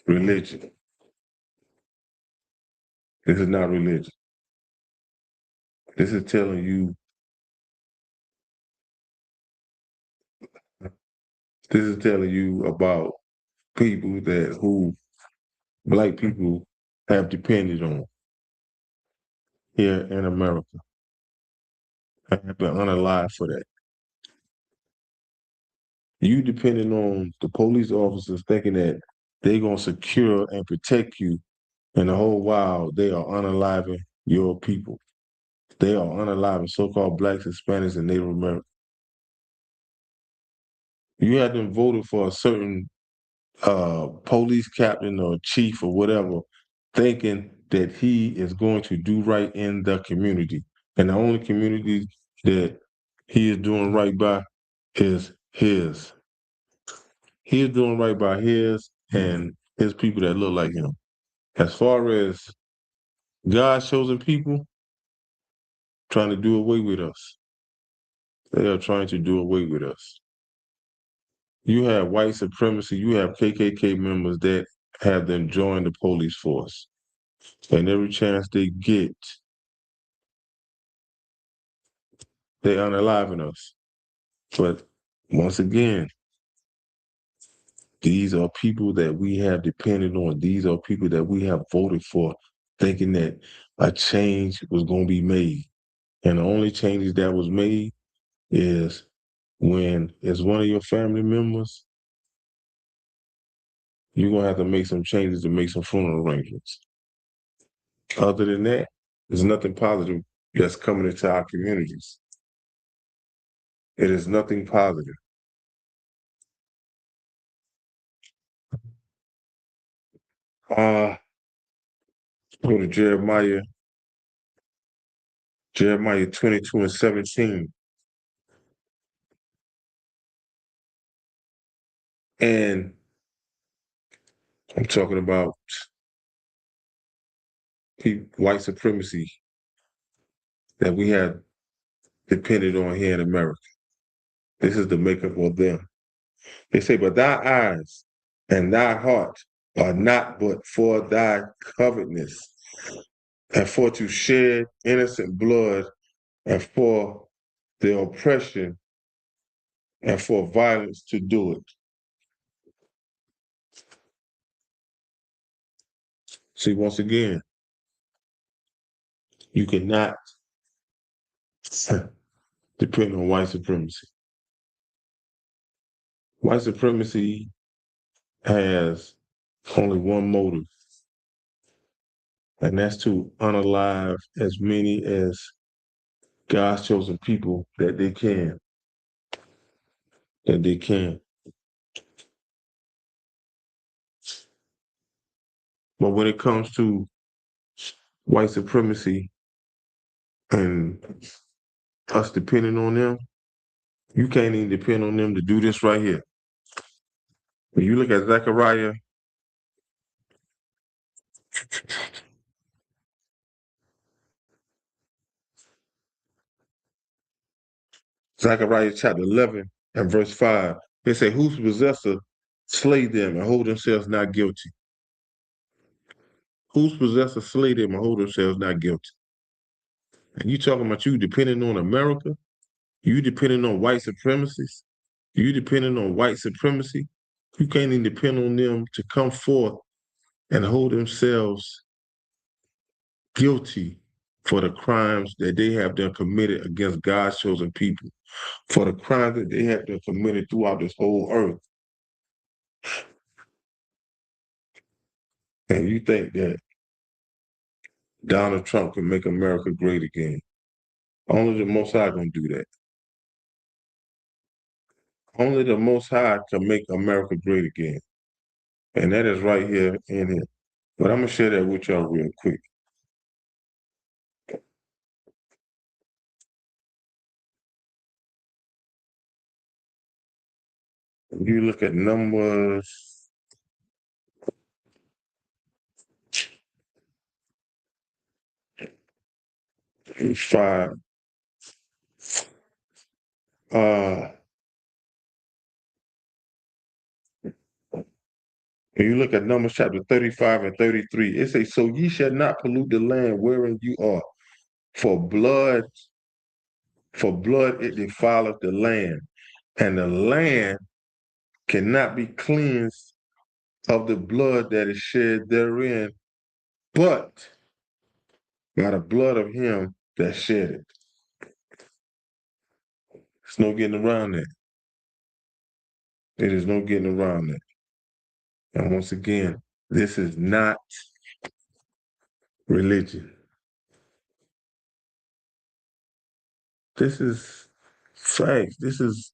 religion. This is not religion. This is telling you, about people who black people have depended on here in America. I have been unalive for that. You depending on the police officers thinking that they're gonna secure and protect you, and the whole while they are unaliving your people. They are unaliving so-called blacks, Hispanics, and Native Americans. You had them voted for a certain police captain or chief or whatever, thinking that he is going to do right in the community. And the only community that he is doing right by is his. He is doing right by his and his people that look like him. As far as God's chosen people trying to do away with us, they are trying to do away with us. You have white supremacy, you have KKK members that have them join the police force. And every chance they get, they unaliving us. But once again, these are people that we have depended on. These are people that we have voted for, thinking that a change was going to be made. And the only changes that was made is when it's one of your family members, you're going to have to make some changes to make some funeral arrangements. Other than that, there's nothing positive that's coming into our communities. It is nothing positive. Go to Jeremiah 22 and 17. And I'm talking about white supremacy that we have depended on here in America. This is the makeup of them. They say, but thy eyes and thy heart are not but for thy covetousness, and for to shed innocent blood, and for the oppression, and for violence to do it. See, once again, you cannot depend on white supremacy. White supremacy has only one motive, and that's to unalive as many as God's chosen people that they can. But when it comes to white supremacy and us depending on them, you can't even depend on them to do this right here. When you look at Zechariah chapter 11 and verse 5, they say, whose possessor slay them and hold themselves not guilty. who's possessed a slave that hold themselves not guilty. And you talking about you depending on America? You depending on white supremacists? You depending on white supremacy? You can't even depend on them to come forth and hold themselves guilty for the crimes that they have done committed against God's chosen people, for the crimes that they have done committed throughout this whole earth. And you think that Donald Trump can make America great again? Only the Most High gonna do that. Only the Most High can make America great again. And that is right here in here. But I'm gonna share that with y'all real quick. If you look at Numbers 5, if you look at Numbers chapter 35 and 33, it says, "So ye shall not pollute the land wherein you are, for blood it defileth the land, and the land cannot be cleansed of the blood that is shed therein, but by the blood of him that shed it." There's no getting around that. There is no getting around that. And once again, this is not religion. This is facts. This is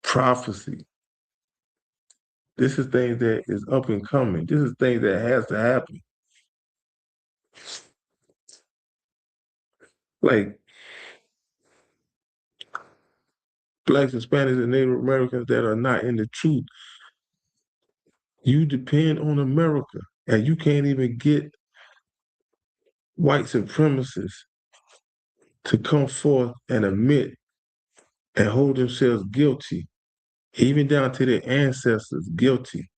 prophecy. This is things that is up and coming. This is things that has to happen. Like blacks, Hispanics, and Native Americans that are not in the truth. You depend on America, and you can't even get white supremacists to come forth and admit and hold themselves guilty, even down to their ancestors guilty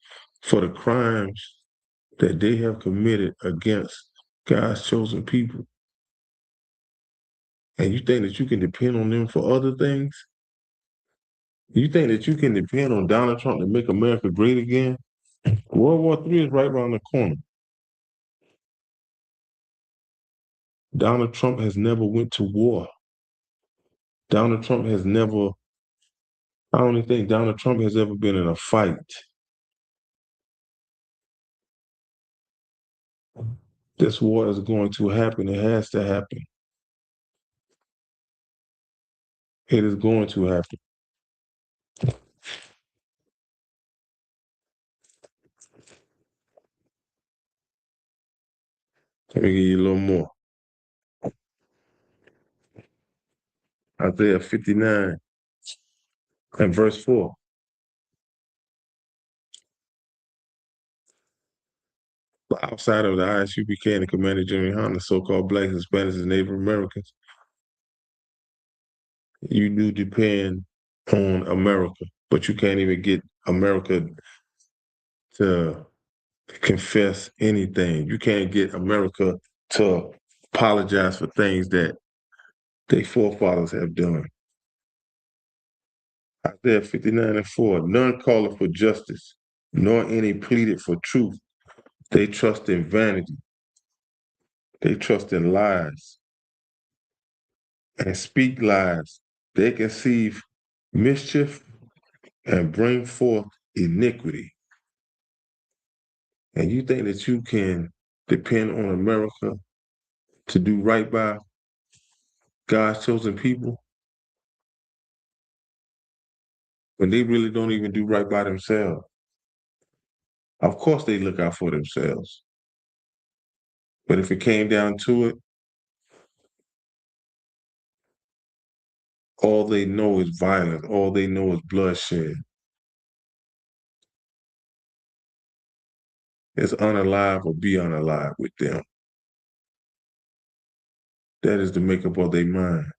for the crimes that they have committed against God's chosen people. And you think that you can depend on them for other things? You think that you can depend on Donald Trump to make America great again? World War III is right around the corner. Donald Trump has never went to war. Donald Trump has never, I don't even think Donald Trump has ever been in a fight. This war is going to happen. It has to happen. It is going to happen. Let me give you a little more. Isaiah 59 and verse 4. Outside of the ISUPK and the Commander General Honda, so-called blacks, Hispanics, and Native Americans, you do depend on America, but you can't even get America to confess anything. You can't get America to apologize for things that their forefathers have done. Isaiah 59 and 4, none calleth for justice, nor any pleaded for truth. They trust in vanity. They trust in lies and speak lies. They conceive mischief and bring forth iniquity. And you think that you can depend on America to do right by God's chosen people when they really don't even do right by themselves? Of course they look out for themselves. But if it came down to it, all they know is violence. All they know is bloodshed. It's unalive or be unalive with them. That is the makeup of their mind.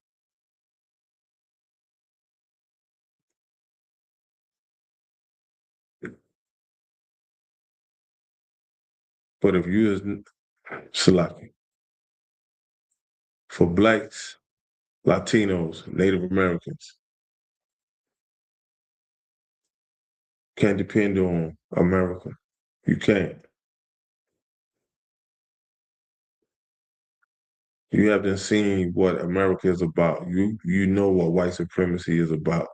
But if you is Salaki, for blacks, Latinos, Native Americans, can't depend on America. You can't. You haven't seen what America is about. You know what white supremacy is about.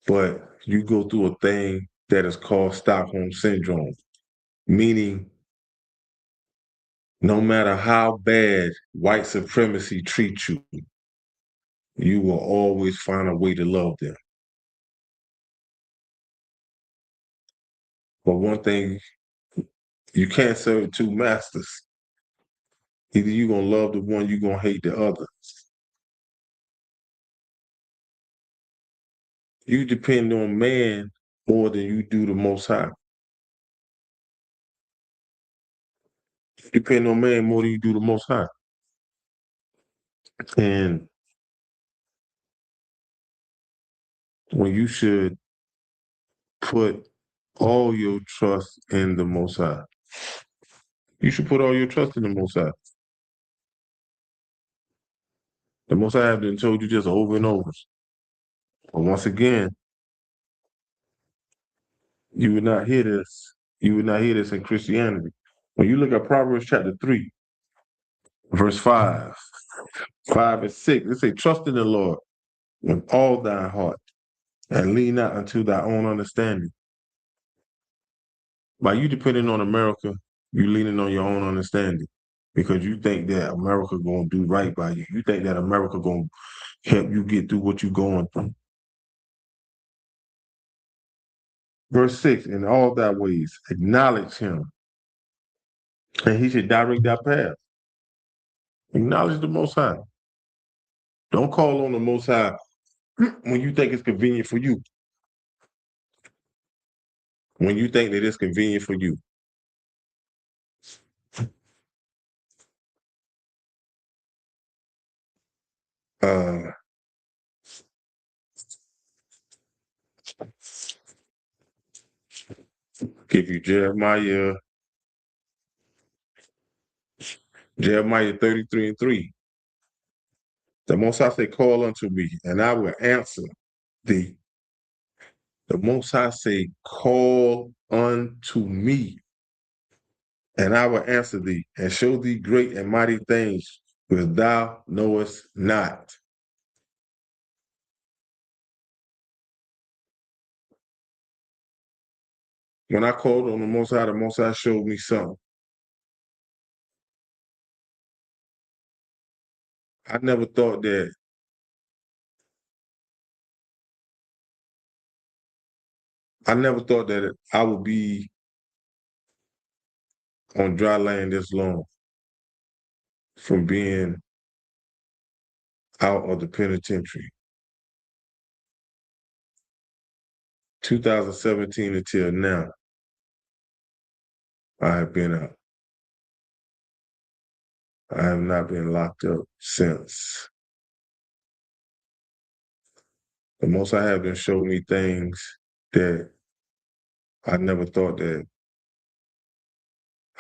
But you go through a thing that is called Stockholm Syndrome, meaning no matter how bad white supremacy treats you, you will always find a way to love them. But one thing, you can't serve two masters. Either you're going to love the one, you're going to hate the other. You depend on man more than you do the Most High. You depend on man more than you do the Most High. And when you should put all your trust in the Most High. You should put all your trust in the Most High. The Most High have been told you just over and over. But once again, you would not hear this. You would not hear this in Christianity. When you look at Proverbs chapter 3, verse 5, 5 and 6, it say, trust in the Lord with all thy heart and lean not unto thy own understanding. By you depending on America, you leaning on your own understanding because you think that America going to do right by you. You think that America going to help you get through what you're going through. Verse 6, in all thy ways, acknowledge him, and he should direct thy path. Acknowledge the Most High. Don't call on the Most High when you think it's convenient for you. When you think that it's convenient for you. Give you Jeremiah 33 and 3. The Most High say, call unto me, and I will answer thee. The Most High say, call unto me, and I will answer thee, and show thee great and mighty things which thou knowest not. When I called on the Most High showed me something. I never thought that I would be on dry land this long from being out of the penitentiary. 2017 until now, I have been out. I have not been locked up since. The Most I have been showed me things that I never thought that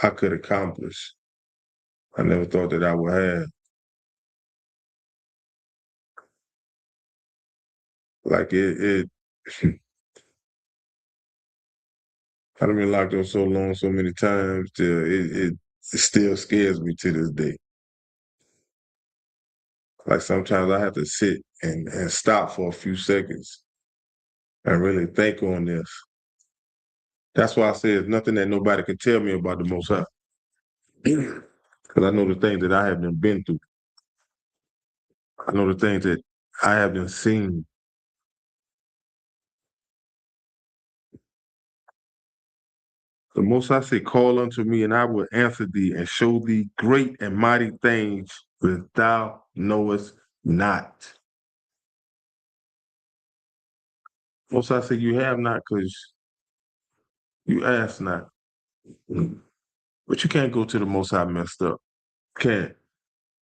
I could accomplish. I never thought that I would have. Like it I've been locked up so long, so many times, it still scares me to this day. Like sometimes I have to sit and stop for a few seconds and really think on this. That's why I say it's nothing that nobody can tell me about the Most High. Because I know the things that I have been through. I know the things that I have been seen. The Most High say, call unto me, and I will answer thee and show thee great and mighty things which thou knowest not. Most High say, you have not because you ask not. But you can't go to the Most High messed up. Can't.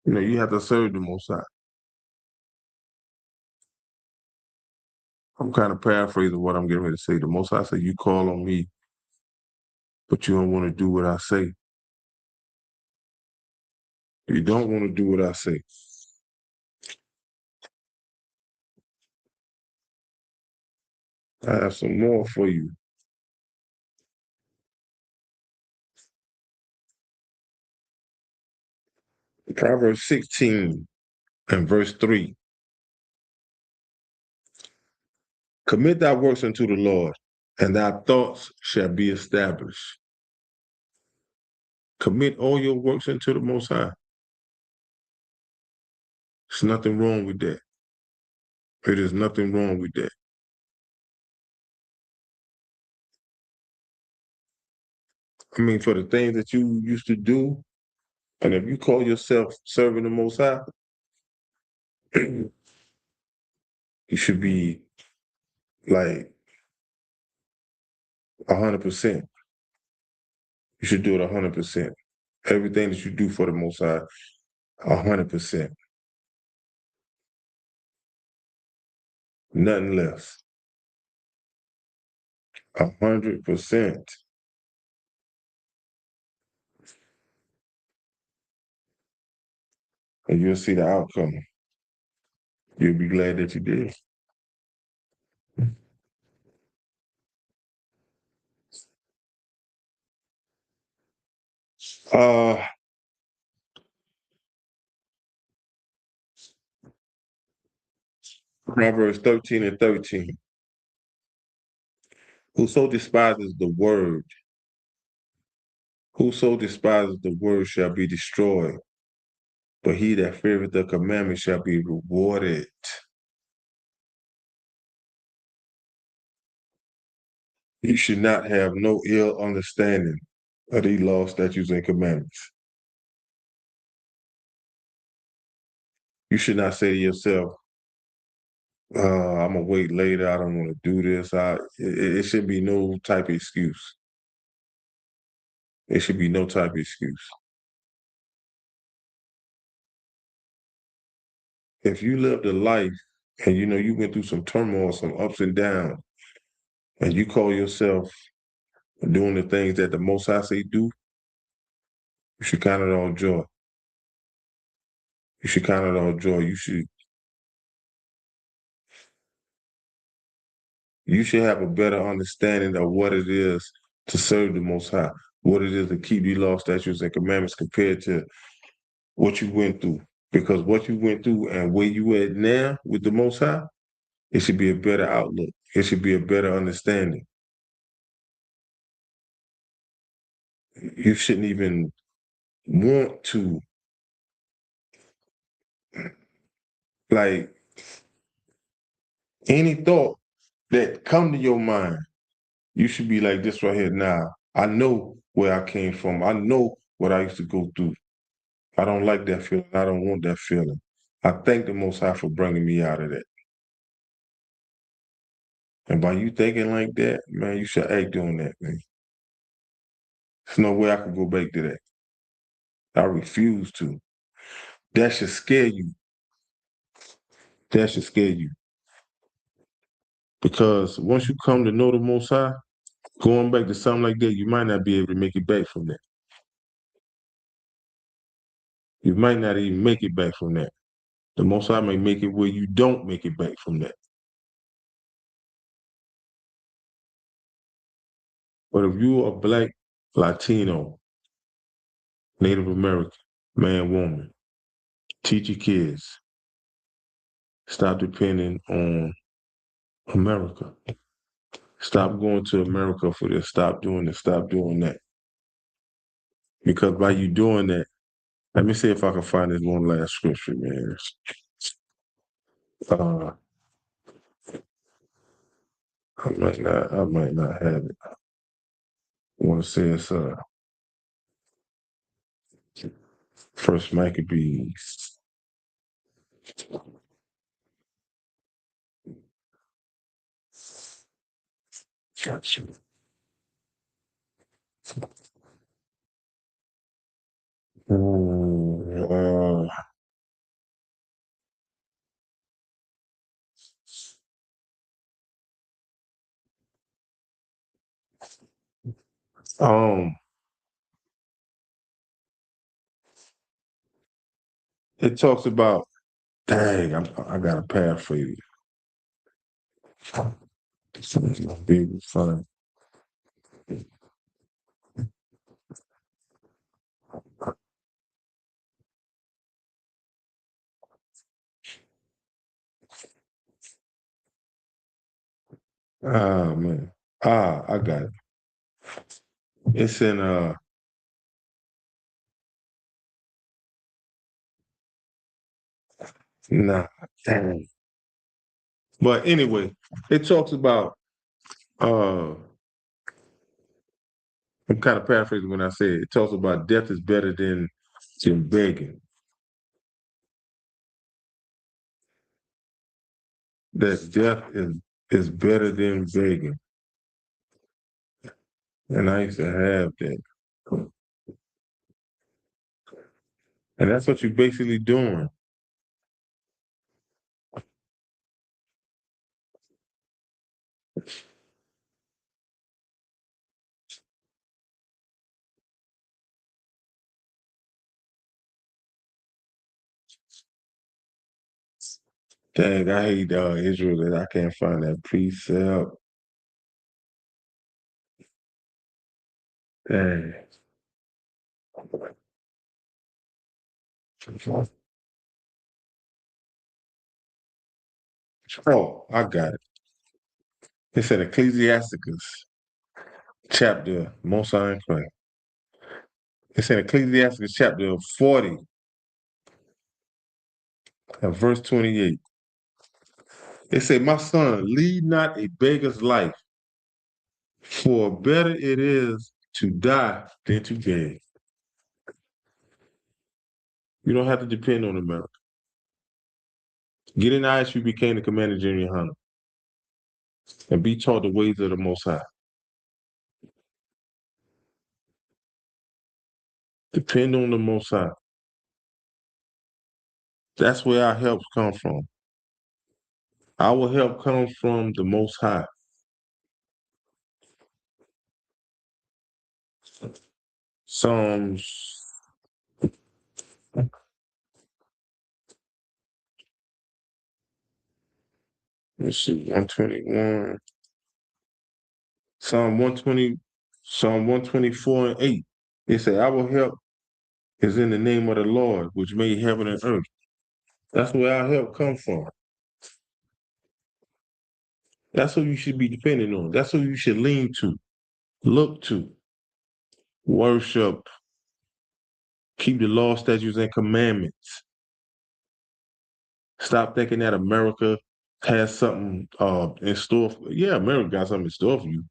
You have to serve the Most High. I'm kind of paraphrasing what I'm getting ready to say. The Most High say, you call on me but you don't want to do what I say. You don't want to do what I say. I have some more for you. Proverbs 16 and verse 3. Commit thy works unto the Lord, and thy thoughts shall be established. Commit all your works unto the Most High. There's nothing wrong with that. There is nothing wrong with that. I mean, for the things that you used to do, and if you call yourself serving the Most High, you should be like 100%. You should do it 100%. Everything that you do for the Most High, 100%. Nothing less. 100%. And you'll see the outcome. You'll be glad that you did. Uh, Proverbs 13 and 13. Whoso despises the word, whoso despises the word shall be destroyed, but he that feareth the commandment shall be rewarded. You should not have no ill understanding of these laws, statutes, and commandments. You should not say to yourself, I'm gonna wait later. I don't want to do this. It should be no type of excuse. It should be no type of excuse. If you lived a life and you know you went through some turmoil, some ups and downs, and you call yourself doing the things that the Most High say do, you should count it all joy. You should count it all joy. You should have a better understanding of what it is to serve the Most High, what it is to keep these laws, statutes, and commandments compared to what you went through. Because what you went through and where you at now with the Most High, it should be a better outlook. It should be a better understanding. You shouldn't even want to, like, any thought that come to your mind, you should be like this right here. Now, I know where I came from. I know what I used to go through. I don't like that feeling. I don't want that feeling. I thank the Most High for bringing me out of that. And by you thinking like that, man, you should act doing that, man. There's no way I could go back to that. I refuse to. That should scare you. That should scare you. Because once you come to know the Most High, going back to something like that, you might not be able to make it back from that. You might not even make it back from that. The Most High may make it where you don't make it back from that. But if you are Black, Latino, Native American, man, woman, teach your kids. Stop depending on America. Stop going to America for this. Stop doing this. Stop doing that. Because by you doing that, let me see if I can find this one last scripture, man. Uh, I might not have it. I want to say it's First Maccabees. Uh, Um, it talks about. Dang, I got to paraphrase it. It's gonna be funny. Ah man. I got it. It's in nah, dang. But anyway, it talks about I'm kind of paraphrasing when I say it. It talks about death is better than begging. That death is better than begging. And I used to have that. And that's what you're basically doing. Dang, I hate Israel that I can't find that precept. Dang. Oh, I got it. It's in Ecclesiasticus chapter, most I ain't playing. It's in Ecclesiasticus chapter 40 and verse 28. It said, my son, lead not a beggar's life, for better it is to die than to beg. You don't have to depend on America. Get in ISU, became the commander general hunter, and be taught the ways of the Most High. Depend on the Most High. That's where our help comes from. Our help comes from the Most High. Psalms. Let's see, 121. Psalm 120, Psalm 124 and 8. It said, our help is in the name of the Lord, which made heaven and earth. That's where our help comes from. That's who you should be depending on. That's who you should lean to, look to, worship, keep the law, statutes, and commandments. Stop thinking that America has something in store for you. Yeah, America got something in store for you.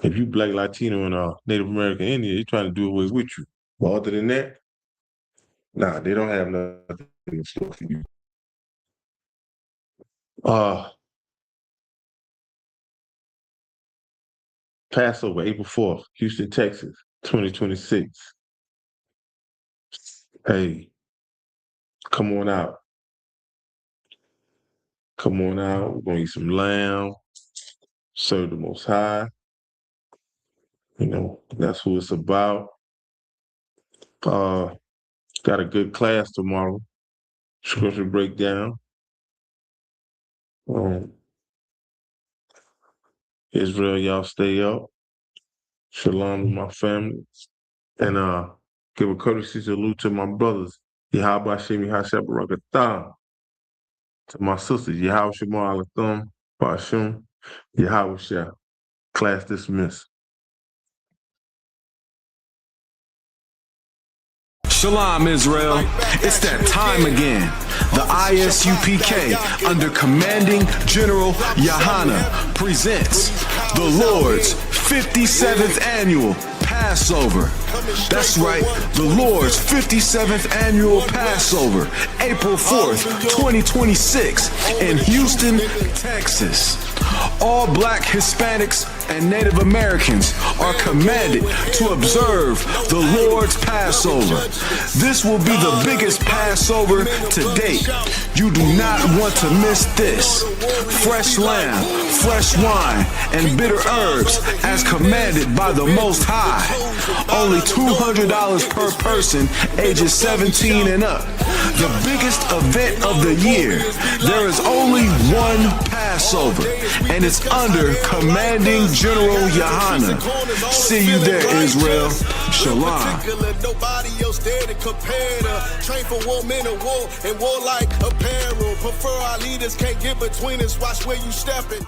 If you Black, Latino, and Native American Indian, they're trying to do away with you. But other than that, nah, they don't have nothing in store for you. Passover, April 4th, Houston, Texas, 2026. Hey, come on out. Come on out. We're going to eat some lamb, serve the Most High. You know, that's who it's about. Got a good class tomorrow. Scripture breakdown. Israel, y'all stay up. Shalom to my family. And give a courtesy salute to my brothers. Yahweh Hashem Yahshua Barakatah. To my sisters, Yahweh Shema Alatham, Bashum, Yahweh Shah. Class dismissed. Shalom, Israel. It's that time again. The ISUPK, under Commanding General Yahana, presents the Lord's 57th Annual Passover. That's right, the Lord's 57th Annual Passover, April 4th, 2026, in Houston, Texas. all black Hispanics and Native Americans are commanded to observe the Lord's Passover. This will be the biggest Passover to date. You do not want to miss this. Fresh lamb, fresh wine, and bitter herbs as commanded by the Most High. Only $200 per person ages 17 and up. The biggest event of the year. There is only one Passover, and it's under Commanding General Yohana. See you there, Israel. Shalom. Nobody else there to compare to. Train for war, men of war, and war like apparel. Prefer our leaders, can't get between us. Watch where you stepping.